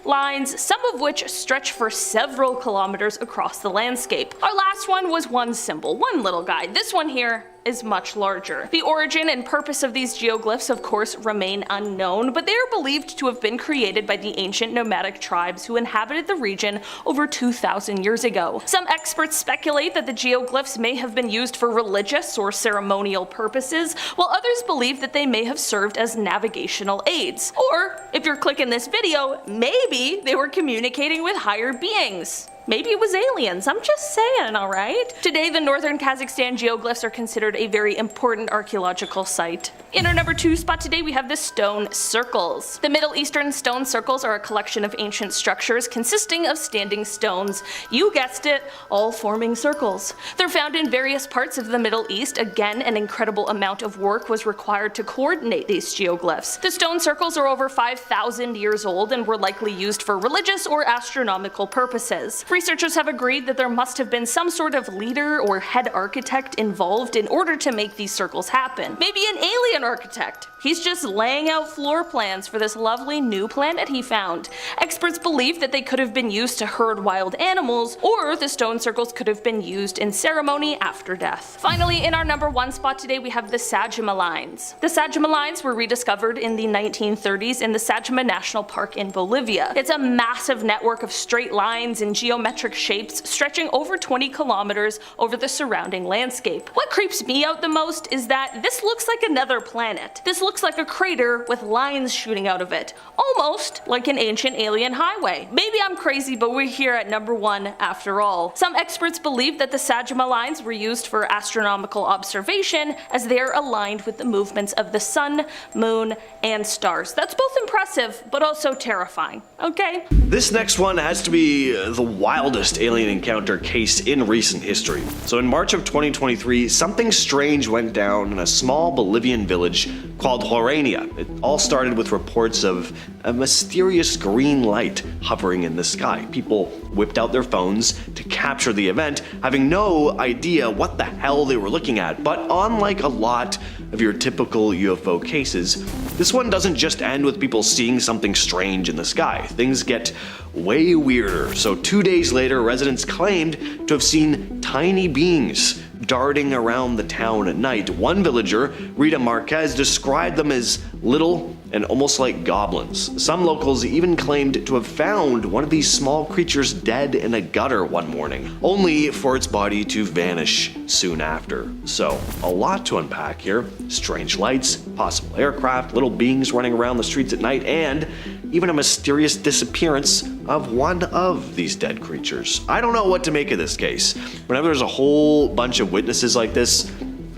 lines, some of which stretch for several kilometers across the landscape. Our last one was one symbol, one little guy. This one here is much larger. The origin and purpose of these geoglyphs of course remain unknown, but they are believed to have been created by the ancient nomadic tribes who inhabited the region over 2,000 years ago. Some experts speculate that the geoglyphs may have been used for religious or ceremonial purposes, while others believe that they may have served as navigational aids. Or, if you're clicking this video, maybe they were communicating with higher beings. Maybe it was aliens, I'm just saying, alright? Today, the Northern Kazakhstan geoglyphs are considered a very important archaeological site. In our number 2 spot today, we have the stone circles. The Middle Eastern stone circles are a collection of ancient structures consisting of standing stones. You guessed it, all forming circles. They're found in various parts of the Middle East. Again, an incredible amount of work was required to coordinate these geoglyphs. The stone circles are over 5,000 years old and were likely used for religious or astronomical purposes. Researchers have agreed that there must have been some sort of leader or head architect involved in order to make these circles happen. Maybe an alien architect. He's just laying out floor plans for this lovely new planet he found. Experts believe that they could have been used to herd wild animals, or the stone circles could have been used in ceremony after death. Finally, in our number 1 spot today, we have the Sadima Lines. The Sadima Lines were rediscovered in the 1930s in the Sadima National Park in Bolivia. It's a massive network of straight lines and geometric shapes stretching over 20 kilometers over the surrounding landscape. What creeps me out the most is that this looks like another planet. This looks like a crater with lines shooting out of it, almost like an ancient alien highway. Maybe I'm crazy, but we're here at number 1 after all. Some experts believe that the Sadima Lines were used for astronomical observation as they are aligned with the movements of the sun, moon, and stars. That's both impressive, but also terrifying, okay? This next one has to be the wildest alien encounter case in recent history. So in March of 2023, something strange went down in a small Bolivian village called Horania. It all started with reports of a mysterious green light hovering in the sky. People whipped out their phones to capture the event, having no idea what the hell they were looking at. But unlike a lot of your typical UFO cases, this one doesn't just end with people seeing something strange in the sky. Things get way weirder. So 2 days later, residents claimed to have seen tiny beings darting around the town at night. One villager, Rita Marquez, described them as little and almost like goblins. Some locals even claimed to have found one of these small creatures dead in a gutter one morning, only for its body to vanish soon after. So, a lot to unpack here. Strange lights, possible aircraft, little beings running around the streets at night, and even a mysterious disappearance of one of these dead creatures. I don't know what to make of this case. Whenever there's a whole bunch of witnesses like this,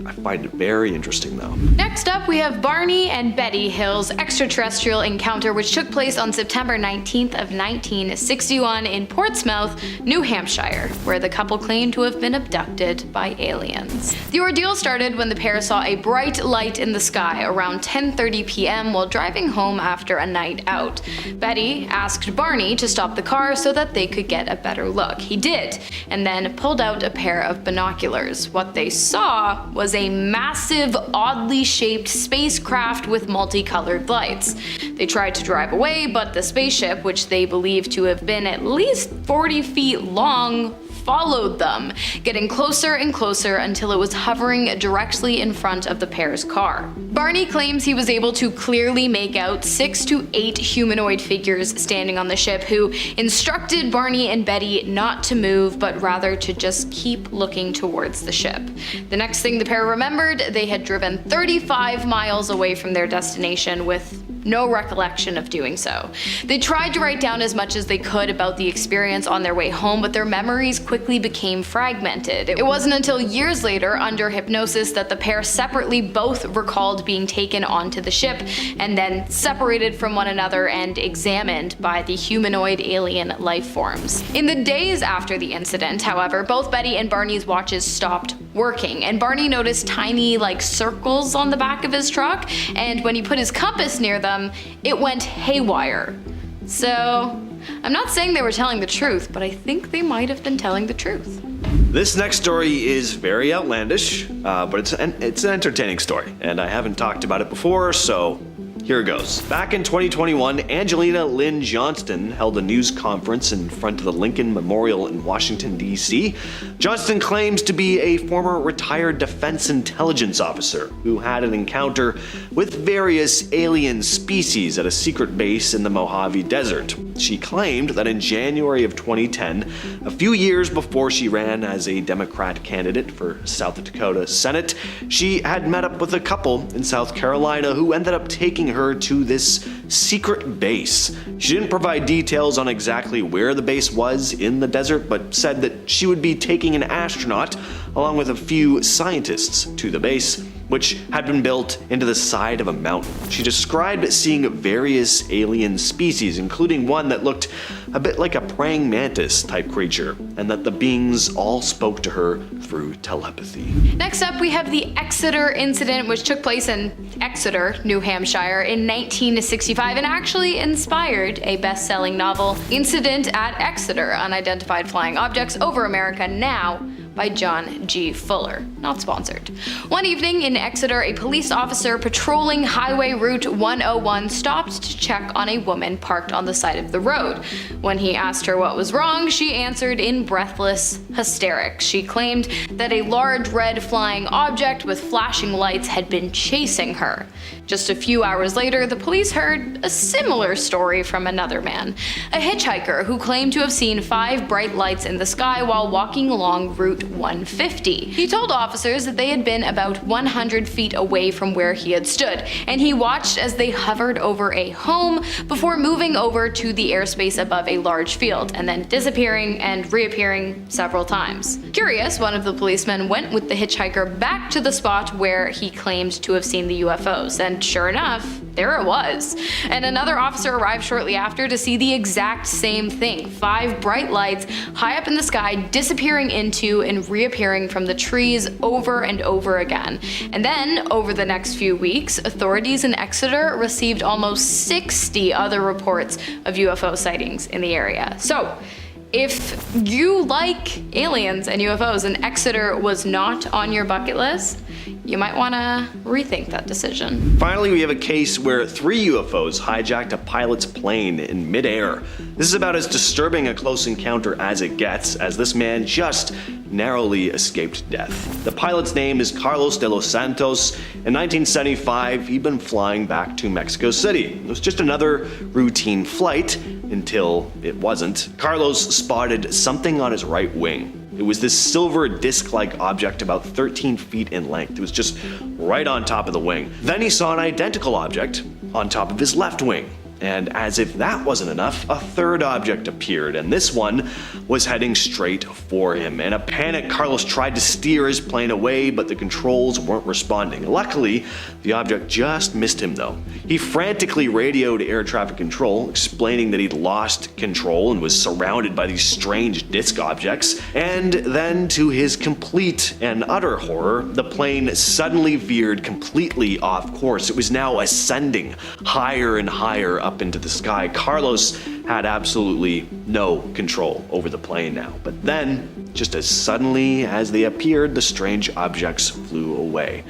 I find it very interesting though. Next up, we have Barney and Betty Hill's extraterrestrial encounter, which took place on September 19th of 1961 in Portsmouth, New Hampshire, where the couple claimed to have been abducted by aliens. The ordeal started when the pair saw a bright light in the sky around 10:30 p.m. while driving home after a night out. Betty asked Barney to stop the car so that they could get a better look. He did, and then pulled out a pair of binoculars. What they saw was a massive, oddly shaped spacecraft with multicolored lights. They tried to drive away, but the spaceship, which they believed to have been at least 40 feet long, followed them, getting closer and closer until it was hovering directly in front of the pair's car. Barney claims he was able to clearly make out 6 to 8 humanoid figures standing on the ship who instructed Barney and Betty not to move, but rather to just keep looking towards the ship. The next thing the pair remembered, they had driven 35 miles away from their destination with no recollection of doing so. They tried to write down as much as they could about the experience on their way home, but their memories quickly became fragmented. It wasn't until years later, under hypnosis, that the pair separately both recalled being taken onto the ship and then separated from one another and examined by the humanoid alien life forms. In the days after the incident, however, both Betty and Barney's watches stopped working, and Barney noticed tiny, circles on the back of his truck, and when he put his compass near them, it went haywire. So, I'm not saying they were telling the truth, but I think they might have been telling the truth. This next story is very outlandish, but it's an entertaining story, and I haven't talked about it before, so here it goes. Back in 2021, Angelina Lynn Johnston held a news conference in front of the Lincoln Memorial in Washington, D.C. Johnston claims to be a former retired defense intelligence officer who had an encounter with various alien species at a secret base in the Mojave Desert. She claimed that in January of 2010, a few years before she ran as a Democrat candidate for South Dakota Senate, she had met up with a couple in South Carolina who ended up taking her to this secret base. She didn't provide details on exactly where the base was in the desert, but said that she would be taking an astronaut along with a few scientists to the base, which had been built into the side of a mountain. She described seeing various alien species, including one that looked a bit like a praying mantis type creature, and that the beings all spoke to her through telepathy. Next up, we have the Exitor incident, which took place in Exeter, New Hampshire in 1965 and actually inspired a best-selling novel, Incident at Exeter: Unidentified Flying Objects Over America Now, by John G. Fuller. Not sponsored. One evening in Exeter, a police officer patrolling Highway Route 101 stopped to check on a woman parked on the side of the road. When he asked her what was wrong, she answered in breathless hysterics. She claimed that a large red flying object with flashing lights had been chasing her. Just a few hours later, the police heard a similar story from another man, a hitchhiker who claimed to have seen 5 bright lights in the sky while walking along Route 150. He told officers that they had been about 100 feet away from where he had stood, and he watched as they hovered over a home before moving over to the airspace above a large field, and then disappearing and reappearing several times. Curious, one of the policemen went with the hitchhiker back to the spot where he claimed to have seen the UFOs, and sure enough, there it was. And another officer arrived shortly after to see the exact same thing: 5 bright lights high up in the sky disappearing into and reappearing from the trees over and over again. And then, over the next few weeks, authorities in Exeter received almost 60 other reports of UFO sightings in the area. So, if you like aliens and UFOs and Exeter was not on your bucket list, you might want to rethink that decision. Finally, we have a case where 3 UFOs hijacked a pilot's plane in midair. This is about as disturbing a close encounter as it gets, as this man just narrowly escaped death. The pilot's name is Carlos de los Santos. In 1975, he'd been flying back to Mexico City. It was just another routine flight until it wasn't. Carlos spotted something on his right wing. It was this silver disc-like object about 13 feet in length. It was just right on top of the wing. Then he saw an identical object on top of his left wing. And as if that wasn't enough, a third object appeared, and this one was heading straight for him. In a panic, Carlos tried to steer his plane away, but the controls weren't responding. Luckily, the object just missed him though. He frantically radioed air traffic control, explaining that he'd lost control and was surrounded by these strange disc objects. And then, to his complete and utter horror, the plane suddenly veered completely off course. It was now ascending higher and higher up into the sky. Carlos had absolutely no control over the plane now. But then, just as suddenly as they appeared, the strange objects flew away.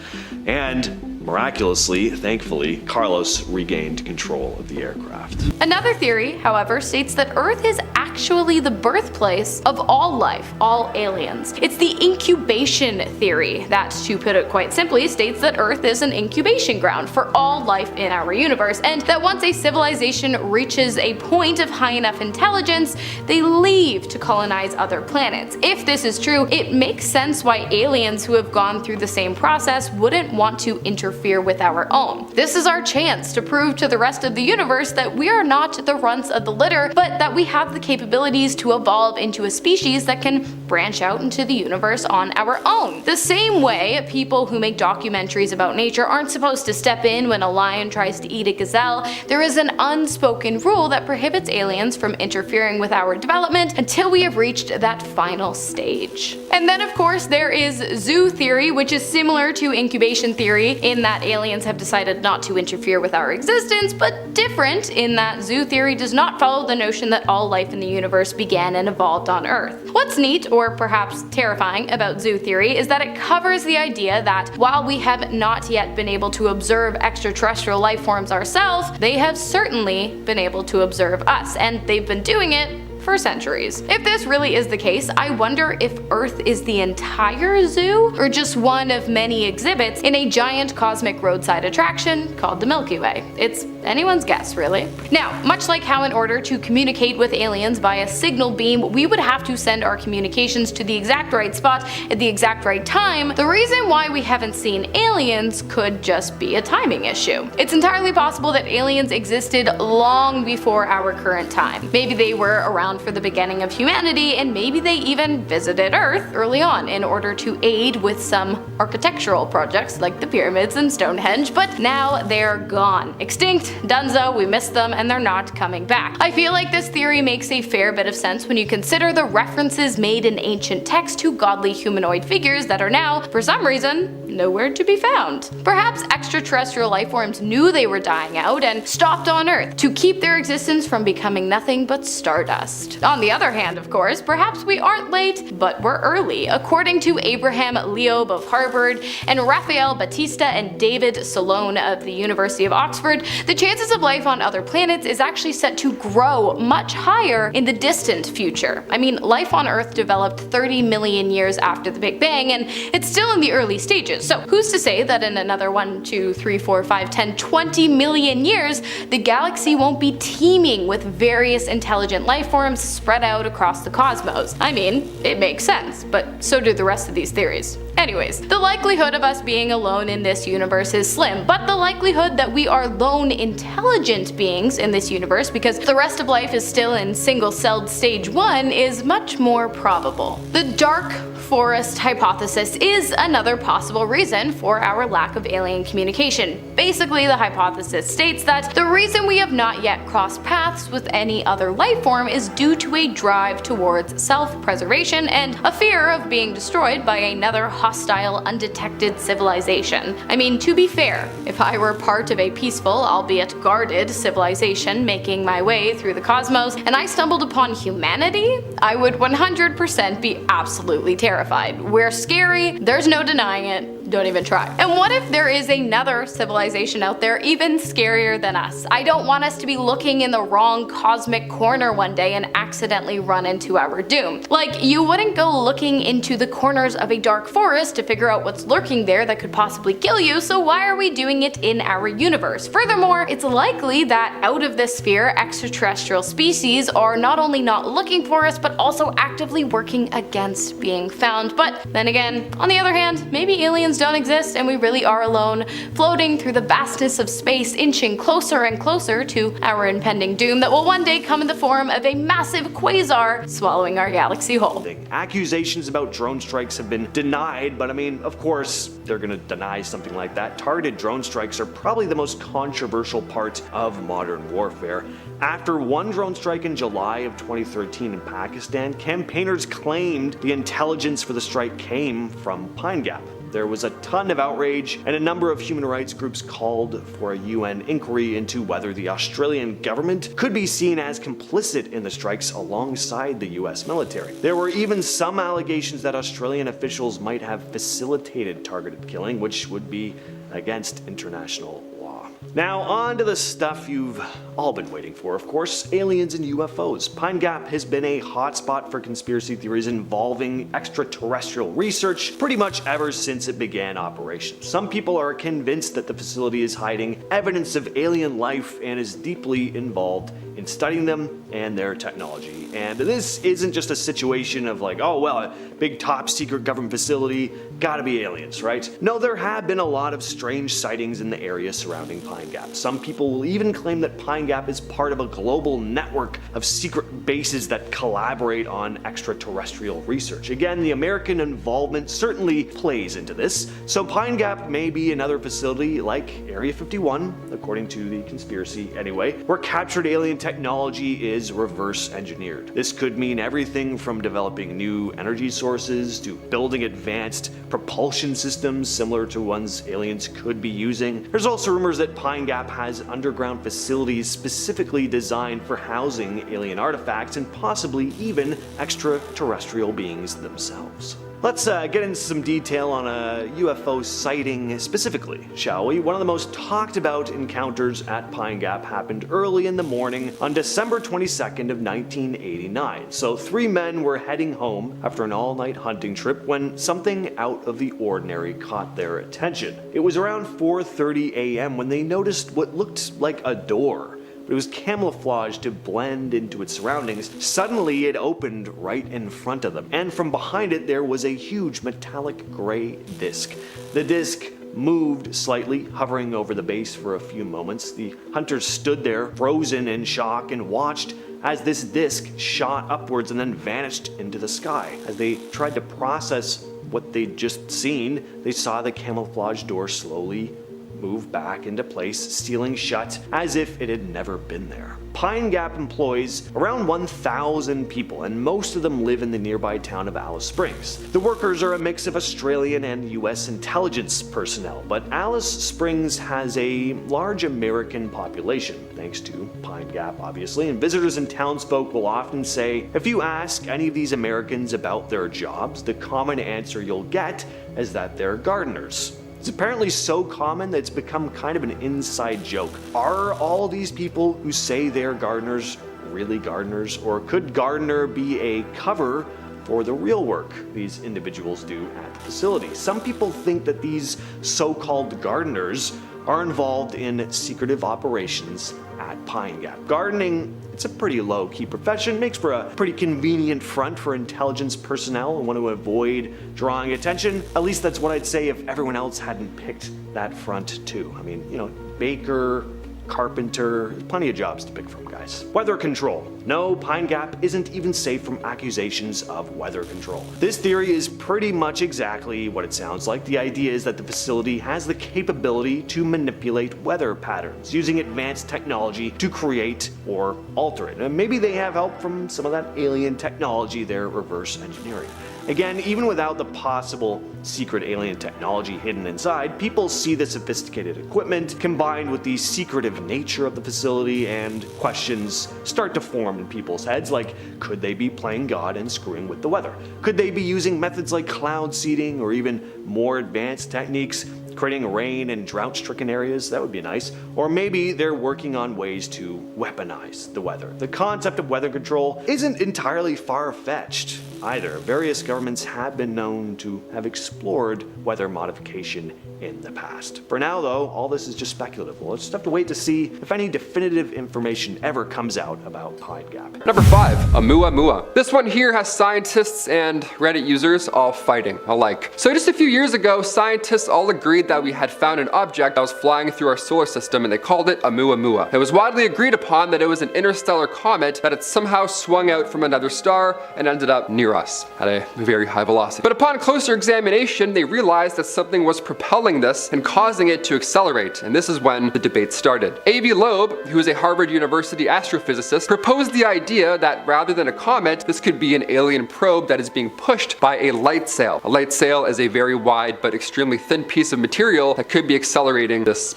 And miraculously, thankfully, Carlos regained control of the aircraft. Another theory, however, states that Earth is actually the birthplace of all life, all aliens. It's the incubation theory that, to put it quite simply, states that Earth is an incubation ground for all life in our universe, and that once a civilization reaches a point of high enough intelligence, they leave to colonize other planets. If this is true, it makes sense why aliens who have gone through the same process wouldn't want to interfere with our own. This is our chance to prove to the rest of the universe that we are not the runts of the litter, but that we have the capabilities to evolve into a species that can branch out into the universe on our own. The same way people who make documentaries about nature aren't supposed to step in when a lion tries to eat a gazelle, there is an unspoken rule that prohibits aliens from interfering with our development until we have reached that final stage. And then of course there is zoo theory, which is similar to incubation theory in that aliens have decided not to interfere with our existence, but different in that zoo theory does not follow the notion that all life in the universe began and evolved on Earth. What's neat, or perhaps terrifying, about zoo theory is that it covers the idea that while we have not yet been able to observe extraterrestrial life forms ourselves, they have certainly been able to observe us, and they've been doing it for centuries. If this really is the case, I wonder if Earth is the entire zoo, or just one of many exhibits in a giant cosmic roadside attraction called the Milky Way. It's anyone's guess, really. Now, much like how in order to communicate with aliens via signal beam, we would have to send our communications to the exact right spot at the exact right time, the reason why we haven't seen aliens could just be a timing issue. It's entirely possible that aliens existed long before our current time. Maybe they were around for the beginning of humanity, and maybe they even visited Earth early on in order to aid with some architectural projects like the pyramids and Stonehenge, but now they're gone. Extinct, dunzo, we missed them, and they're not coming back. I feel like this theory makes a fair bit of sense when you consider the references made in ancient texts to godly humanoid figures that are now, for some reason, nowhere to be found. Perhaps extraterrestrial life forms knew they were dying out and stopped on Earth to keep their existence from becoming nothing but stardust. On the other hand, of course, perhaps we aren't late, but we're early. According to Abraham Leob of Harvard and Raphael Batista and David Salone of the University of Oxford, the chances of life on other planets is actually set to grow much higher in the distant future. I mean, life on Earth developed 30 million years after the Big Bang, and it's still in the early stages. So who's to say that in another 1, 2, 3, 4, 5, 10, 20 million years, the galaxy won't be teeming with various intelligent life forms spread out across the cosmos? I mean, it makes sense, but so do the rest of these theories. Anyways, the likelihood of us being alone in this universe is slim, but the likelihood that we are lone intelligent beings in this universe because the rest of life is still in single-celled stage 1 is much more probable. The dark forest hypothesis is another possible reason for our lack of alien communication. Basically, the hypothesis states that the reason we have not yet crossed paths with any other life form is due to a drive towards self-preservation and a fear of being destroyed by another hostile, undetected civilization. I mean, to be fair, if I were part of a peaceful, albeit guarded, civilization making my way through the cosmos and I stumbled upon humanity, I would 100% be absolutely terrified. We're scary, there's no denying it. don't even try. And what if there is another civilization out there even scarier than us? I don't want us to be looking in the wrong cosmic corner one day and accidentally run into our doom. Like, you wouldn't go looking into the corners of a dark forest to figure out what's lurking there that could possibly kill you, so why are we doing it in our universe? Furthermore, it's likely that out of this sphere, extraterrestrial species are not only not looking for us, but also actively working against being found. But then again, on the other hand, maybe aliens don't exist and we really are alone, floating through the vastness of space, inching closer and closer to our impending doom that will one day come in the form of a massive quasar swallowing our galaxy whole. Accusations about drone strikes have been denied, but I mean, of course, they're gonna deny something like that. Targeted drone strikes are probably the most controversial part of modern warfare. After one drone strike in July of 2013 in Pakistan, campaigners claimed the intelligence for the strike came from Pine Gap. There was a ton of outrage, and a number of human rights groups called for a UN inquiry into whether the Australian government could be seen as complicit in the strikes alongside the US military. There were even some allegations that Australian officials might have facilitated targeted killing, which would be against international law. Now on to the stuff you've all been waiting for, of course, aliens and UFOs. Pine Gap has been a hotspot for conspiracy theories involving extraterrestrial research pretty much ever since it began operations. Some people are convinced that the facility is hiding evidence of alien life and is deeply involved in studying them and their technology. And this isn't just a situation of like, oh well, a big top secret government facility, gotta be aliens, right? No, there have been a lot of strange sightings in the area surrounding Pine Gap. Some people will even claim that Pine Gap is part of a global network of secret bases that collaborate on extraterrestrial research. Again, the American involvement certainly plays into this, so Pine Gap may be another facility like Area 51, according to the conspiracy anyway, where captured alien technology is reverse engineered. This could mean everything from developing new energy sources to building advanced propulsion systems similar to ones aliens could be using. There's also rumors that Pine Gap has underground facilities specifically designed for housing alien artifacts and possibly even extraterrestrial beings themselves. Let's get into some detail on a UFO sighting specifically, shall we? One of the most talked about encounters at Pine Gap happened early in the morning on December 22nd of 1989. So 3 men were heading home after an all-night hunting trip when something out of the ordinary caught their attention. It was around 4:30 a.m. when they noticed what looked like a door. It was camouflaged to blend into its surroundings. Suddenly it opened right in front of them, and from behind it there was a huge metallic gray disc. The disc moved slightly, hovering over the base for a few moments. The hunters stood there, frozen in shock, and watched as this disc shot upwards and then vanished into the sky. As they tried to process what they'd just seen, they saw the camouflage door slowly move back into place, sealing shut as if it had never been there. Pine Gap employs around 1,000 people, and most of them live in the nearby town of Alice Springs. The workers are a mix of Australian and US intelligence personnel, but Alice Springs has a large American population, thanks to Pine Gap obviously, and visitors and townsfolk will often say, if you ask any of these Americans about their jobs, the common answer you'll get is that they're gardeners. It's apparently so common that it's become kind of an inside joke. Are all these people who say they're gardeners really gardeners, or could gardener be a cover for the real work these individuals do at the facility? Some people think that these so-called gardeners are involved in secretive operations at Pine Gap. Gardening, it's a pretty low-key profession, makes for a pretty convenient front for intelligence personnel who want to avoid drawing attention. At least that's what I'd say if everyone else hadn't picked that front too. I mean, you know, baker, carpenter, plenty of jobs to pick from, guys. Weather control. No, Pine Gap isn't even safe from accusations of weather control. This theory is pretty much exactly what it sounds like. The idea is that the facility has the capability to manipulate weather patterns using advanced technology to create or alter it. And maybe they have help from some of that alien technology they're reverse engineering. Again, even without the possible secret alien technology hidden inside, people see the sophisticated equipment combined with the secretive nature of the facility, and questions start to form in people's heads like, could they be playing God and screwing with the weather? Could they be using methods like cloud seeding or even more advanced techniques, creating rain in drought-stricken areas? That would be nice. Or maybe they're working on ways to weaponize the weather. The concept of weather control isn't entirely far-fetched either. Various governments have been known to have explored weather modification in the past. For now though, all this is just speculative. We'll just have to wait to see if any definitive information ever comes out about Pine Gap. Number 5, Oumuamua. This one here has scientists and Reddit users all fighting alike. So just a few years ago, scientists all agreed that we had found an object that was flying through our solar system, and they called it Oumuamua. It was widely agreed upon that it was an interstellar comet that had somehow swung out from another star and ended up near us at a very high velocity. But upon closer examination, they realized that something was propelling this and causing it to accelerate, and this is when the debate started. A.V. Loeb, who is a Harvard University astrophysicist, proposed the idea that rather than a comet, this could be an alien probe that is being pushed by a light sail. A light sail is a very wide but extremely thin piece of material that could be accelerating this,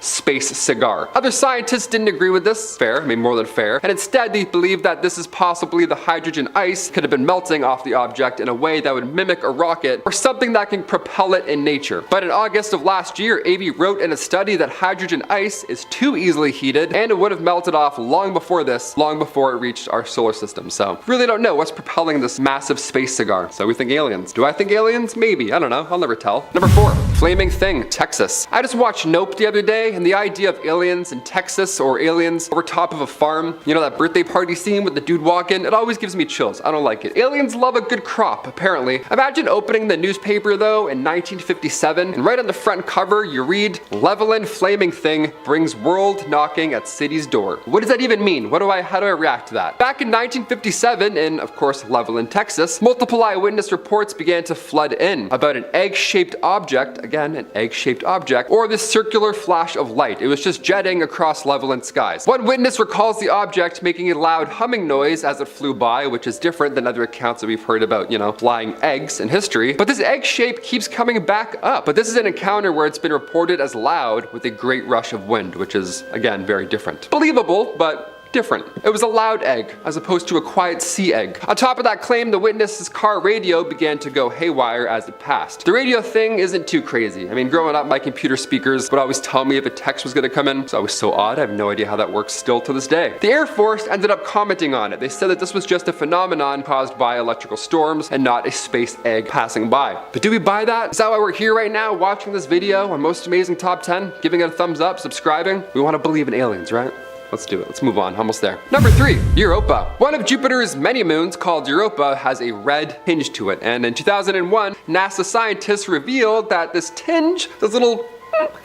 space cigar. Other scientists didn't agree with this. Fair, I mean more than fair. And instead they believed that this is possibly the hydrogen ice could have been melting off the object in a way that would mimic a rocket or something that can propel it in nature. But in August of last year, AV wrote in a study that hydrogen ice is too easily heated and it would have melted off long before it reached our solar system. So really don't know what's propelling this massive space cigar. So we think aliens. Do I think aliens? Maybe. I don't know. I'll never tell. Number 4, Flaming Thing, Texas. I just watched Nope the other day, and the idea of aliens in Texas or aliens over top of a farm, that birthday party scene with the dude walking, it always gives me chills. I don't like it. Aliens love a good crop, apparently. Imagine opening the newspaper though in 1957, and right on the front cover you read, Levelin Flaming Thing brings world knocking at city's door. What does that even mean? How do I react to that? Back in 1957 in, of course, Levelin, Texas, multiple eyewitness reports began to flood in about an egg-shaped object, again, an egg-shaped object, or this circular flash of light. It was just jetting across Levelin skies. One witness recalls the object making a loud humming noise as it flew by, which is different than other accounts that we've heard about, flying eggs in history. But this egg shape keeps coming back up. But this is an encounter where it's been reported as loud with a great rush of wind, which is, again, very different. Believable, but different. It was a loud egg as opposed to a quiet sea egg. On top of that claim, the witness's car radio began to go haywire as it passed. The radio thing isn't too crazy. I mean, growing up, my computer speakers would always tell me if a text was going to come in. It's always so odd. I have no idea how that works still to this day. The Air Force ended up commenting on it. They said that this was just a phenomenon caused by electrical storms and not a space egg passing by. But do we buy that? Is that why we're here right now watching this video on Most Amazing Top 10? Giving it a thumbs up, subscribing? We want to believe in aliens, right? Let's do it. Let's move on. Almost there. Number 3, Europa. One of Jupiter's many moons, called Europa, has a red tinge to it. And in 2001, NASA scientists revealed that this tinge, this little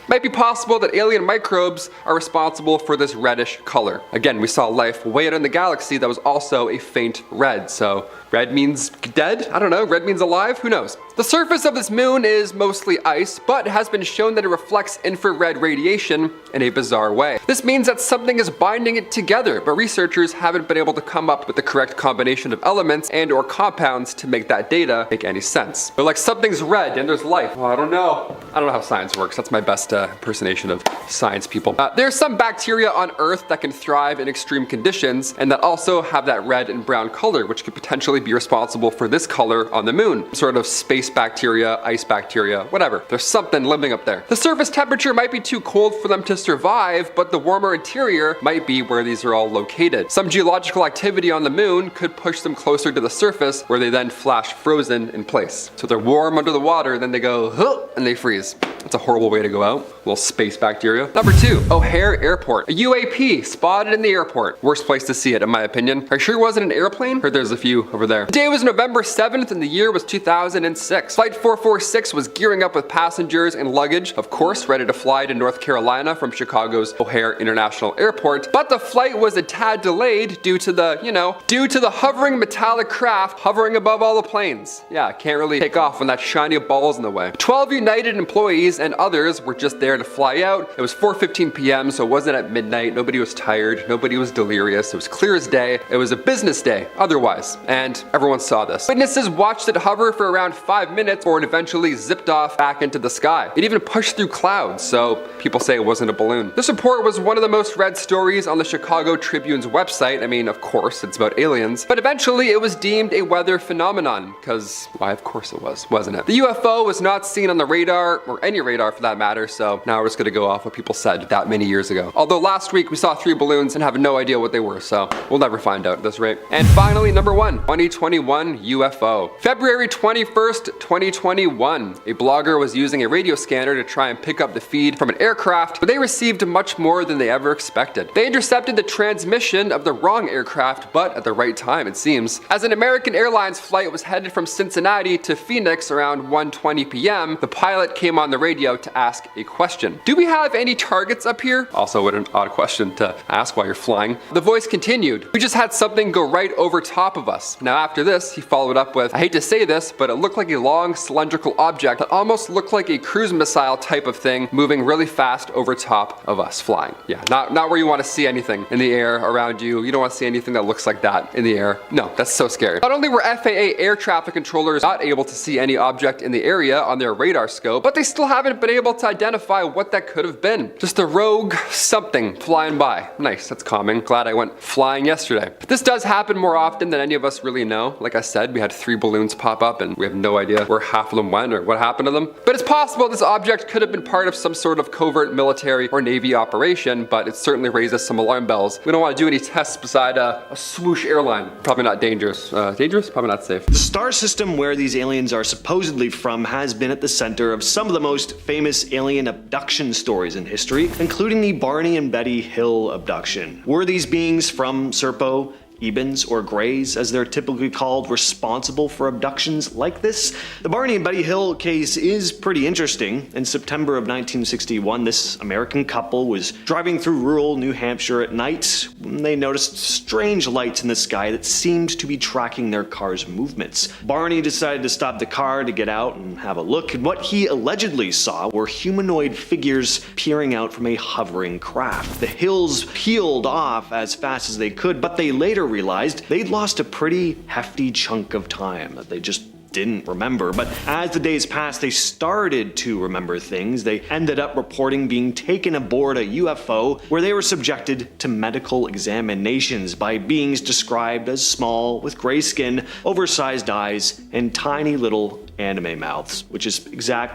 might be possible that alien microbes are responsible for this reddish color. Again, we saw life way out in the galaxy that was also a faint red. So red means dead? I don't know. Red means alive? Who knows? The surface of this moon is mostly ice, but it has been shown that it reflects infrared radiation in a bizarre way. This means that something is binding it together, but researchers haven't been able to come up with the correct combination of elements and or compounds to make that data make any sense. They're like, something's red and there's life. Well, I don't know how science works. That's my best impersonation of science people. There's some bacteria on Earth that can thrive in extreme conditions and that also have that red and brown color, which could potentially be responsible for this color on the moon. Sort of space bacteria, ice bacteria, whatever. There's something living up there. The surface temperature might be too cold for them to survive, but the warmer interior might be where these are all located. Some geological activity on the moon could push them closer to the surface, where they then flash frozen in place. So they're warm under the water, then they go, huh, and they freeze. That's a horrible way to go out. Little space bacteria. Number 2, OHare Airport. A UAP spotted in the airport. Worst place to see it, in my opinion. Are you sure it wasn't an airplane? Heard there's a few over there. The day was November 7th and the year was 2006. Flight 446 was gearing up with passengers and luggage, of course, ready to fly to North Carolina from Chicago's OHare International Airport. But the flight was a tad delayed due to the hovering metallic craft hovering above all the planes. Yeah, can't really take off when that shiny ball's in the way. 12 United employees families and others were just there to fly out. It was 4:15 p.m., so it wasn't at midnight. Nobody was tired. Nobody was delirious. It was clear as day. It was a business day, otherwise, and everyone saw this. Witnesses watched it hover for around 5 minutes before it eventually zipped off back into the sky. It even pushed through clouds, so people say it wasn't a balloon. This report was one of the most read stories on the Chicago Tribune's website. I mean, of course, it's about aliens, but eventually it was deemed a weather phenomenon, because, why, of course it was, wasn't it? The UFO was not seen on the radar, or any radar for that matter, so now we're just gonna go off what people said that many years ago. Although last week we saw 3 balloons and have no idea what they were, so we'll never find out at this rate. And finally, number 1, 2021 UFO. February 21st, 2021, a blogger was using a radio scanner to try and pick up the feed from an aircraft, but they received much more than they ever expected. They intercepted the transmission of the wrong aircraft, but at the right time, it seems. As an American Airlines flight was headed from Cincinnati to Phoenix around 1:20 p.m., the pilot came on the radio to ask a question. Do we have any targets up here? Also, what an odd question to ask while you're flying. The voice continued, we just had something go right over top of us. Now after this, he followed up with, I hate to say this, but it looked like a long cylindrical object that almost looked like a cruise missile type of thing moving really fast over top of us flying. Yeah, not where you want to see anything in the air around you. You don't want to see anything that looks like that in the air. No, that's so scary. Not only were FAA air traffic controllers not able to see any object in the area on their radar scope, but they still haven't been able to identify what that could have been. Just a rogue something flying by. Nice, that's calming. Glad I went flying yesterday. But this does happen more often than any of us really know. Like I said, we had 3 balloons pop up and we have no idea where half of them went or what happened to them. But it's possible this object could have been part of some sort of covert military or Navy operation, but it certainly raises some alarm bells. We don't want to do any tests beside a swoosh airline. Probably not dangerous. Dangerous? Probably not safe. The star system where these aliens are supposedly from has been at the center of some of the most famous alien abduction stories in history, including the Barney and Betty Hill abduction. Were these beings from Serpo, Ebens, or Greys, as they're typically called, responsible for abductions like this? The Barney and Betty Hill case is pretty interesting. In September of 1961, this American couple was driving through rural New Hampshire at night when they noticed strange lights in the sky that seemed to be tracking their car's movements. Barney decided to stop the car to get out and have a look, and what he allegedly saw were humanoid figures peering out from a hovering craft. The Hills peeled off as fast as they could, but they later realized they'd lost a pretty hefty chunk of time that they just didn't remember. But as the days passed, they started to remember things. They ended up reporting being taken aboard a UFO where they were subjected to medical examinations by beings described as small, with gray skin, oversized eyes, and tiny little anime mouths, which is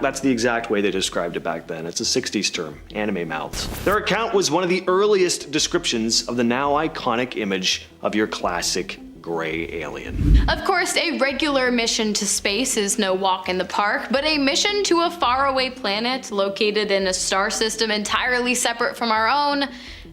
that's the exact way they described it back then. It's a 60s term, anime mouths. Their account was one of the earliest descriptions of the now iconic image of your classic gray alien. Of course, a regular mission to space is no walk in the park, but a mission to a faraway planet located in a star system entirely separate from our own,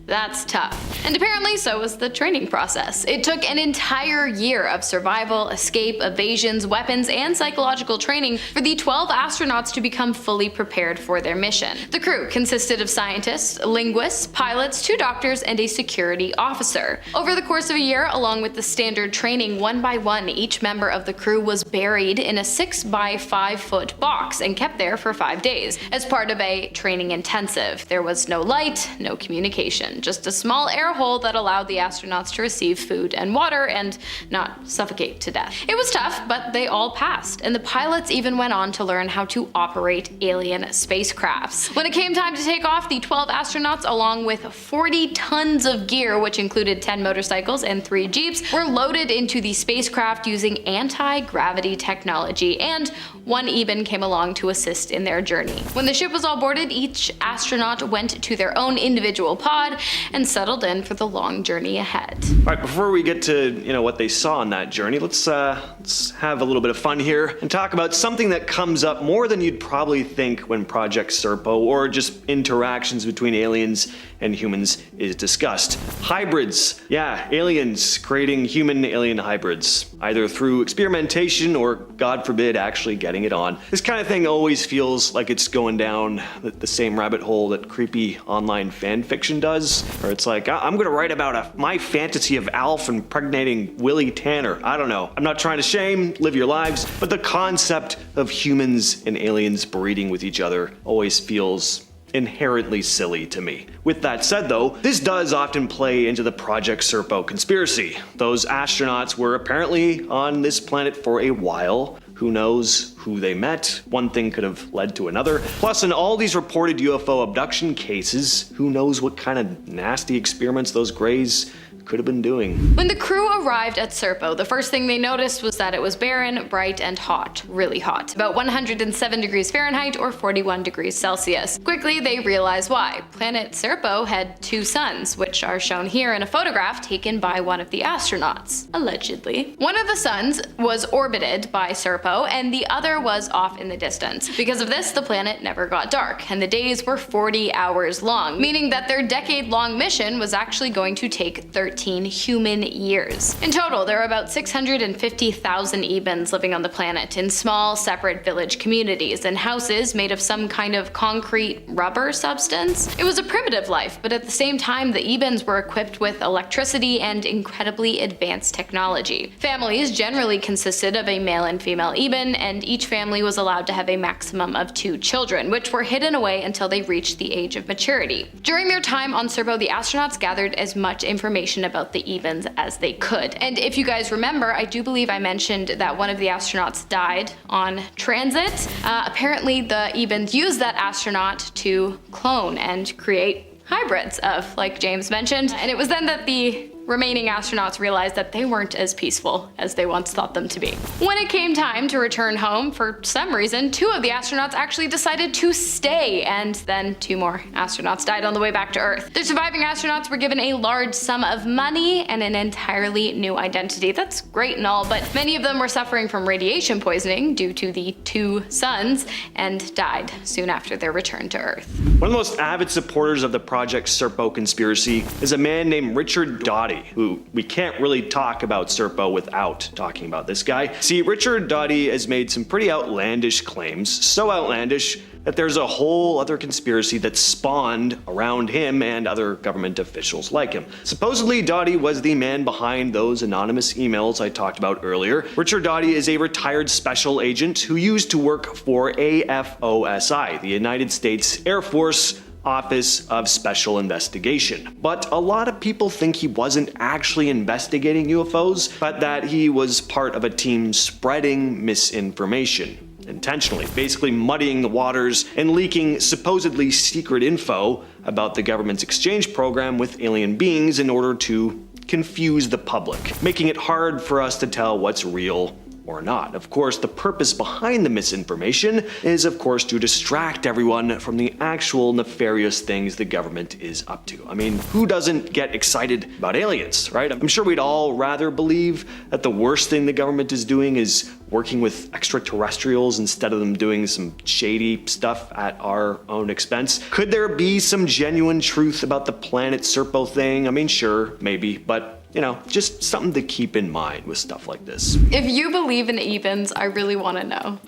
that's tough. And apparently so was the training process. It took an entire year of survival, escape, evasions, weapons, and psychological training for the 12 astronauts to become fully prepared for their mission. The crew consisted of scientists, linguists, pilots, 2 doctors, and a security officer. Over the course of a year, along with the standard training, one by one, each member of the crew was buried in a 6 by 5 foot box and kept there for 5 days as part of a training intensive. There was no light, no communication. Just a small air hole that allowed the astronauts to receive food and water and not suffocate to death. It was tough, but they all passed, and the pilots even went on to learn how to operate alien spacecrafts. When it came time to take off, the 12 astronauts, along with 40 tons of gear, which included 10 motorcycles and 3 jeeps, were loaded into the spacecraft using anti-gravity technology, and 1 Eben came along to assist in their journey. When the ship was all boarded, each astronaut went to their own individual pod and settled in for the long journey ahead. Alright, before we get to, what they saw on that journey, let's have a little bit of fun here and talk about something that comes up more than you'd probably think when Project Serpo, or just interactions between aliens and humans is discussed. Hybrids. Yeah, aliens creating human-alien hybrids, either through experimentation or, God forbid, actually getting it on. This kind of thing always feels like it's going down the same rabbit hole that creepy online fan fiction does, where it's like, I'm gonna write about my fantasy of Alf impregnating Willie Tanner. I don't know. I'm not trying to shame, live your lives, but the concept of humans and aliens breeding with each other always feels inherently silly to me. With that said though, this does often play into the Project Serpo conspiracy. Those astronauts were apparently on this planet for a while. Who knows who they met? One thing could have led to another. Plus, in all these reported UFO abduction cases, who knows what kind of nasty experiments those Greys could have been doing. When the crew arrived at Serpo, the first thing they noticed was that it was barren, bright, and hot. Really hot. About 107 degrees Fahrenheit or 41 degrees Celsius. Quickly, they realized why. Planet Serpo had 2 suns, which are shown here in a photograph taken by one of the astronauts, allegedly. One of the suns was orbited by Serpo, and the other was off in the distance. Because of this, the planet never got dark, and the days were 40 hours long, meaning that their decade-long mission was actually going to take 13 human years. In total, there are about 650,000 Ebens living on the planet in small, separate village communities and houses made of some kind of concrete rubber substance. It was a primitive life, but at the same time, the Ebens were equipped with electricity and incredibly advanced technology. Families generally consisted of a male and female Eben, and each family was allowed to have a maximum of 2 children, which were hidden away until they reached the age of maturity. During their time on Serpo, the astronauts gathered as much information about the Ebens as they could. And if you guys remember, I do believe I mentioned that one of the astronauts died on transit. Apparently the Ebens used that astronaut to clone and create hybrids of, like James mentioned. And it was then that the remaining astronauts realized that they weren't as peaceful as they once thought them to be. When it came time to return home, for some reason, 2 of the astronauts actually decided to stay, and then 2 more astronauts died on the way back to Earth. The surviving astronauts were given a large sum of money and an entirely new identity. That's great and all, but many of them were suffering from radiation poisoning due to the 2 suns and died soon after their return to Earth. One of the most avid supporters of the Project Serpo conspiracy is a man named Richard Doughty, who we can't really talk about Serpo without talking about this guy. See, Richard Doughty has made some pretty outlandish claims, so outlandish that there's a whole other conspiracy that spawned around him and other government officials like him. Supposedly, Doughty was the man behind those anonymous emails I talked about earlier. Richard Doughty is a retired special agent who used to work for AFOSI, the United States Air Force Office of Special Investigation. But a lot of people think he wasn't actually investigating UFOs, but that he was part of a team spreading misinformation intentionally, basically muddying the waters and leaking supposedly secret info about the government's exchange program with alien beings in order to confuse the public, making it hard for us to tell what's real or not. Of course, the purpose behind the misinformation is, of course, to distract everyone from the actual nefarious things the government is up to. I mean, who doesn't get excited about aliens, right? I'm sure we'd all rather believe that the worst thing the government is doing is working with extraterrestrials instead of them doing some shady stuff at our own expense. Could there be some genuine truth about the Planet Serpo thing? I mean, sure, maybe, but you know, just something to keep in mind with stuff like this. If you believe in Ebens, I really want to know.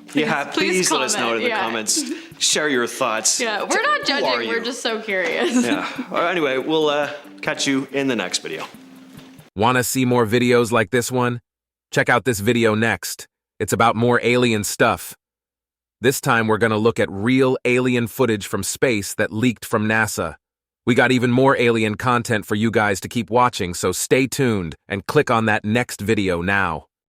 Please let us know in the comments. Share your thoughts. Yeah, we're not judging, we're just so curious. Yeah. Anyway, we'll catch you in the next video. Want to see more videos like this one? Check out this video next. It's about more alien stuff. This time we're going to look at real alien footage from space that leaked from NASA. We got even more alien content for you guys to keep watching, so stay tuned and click on that next video now.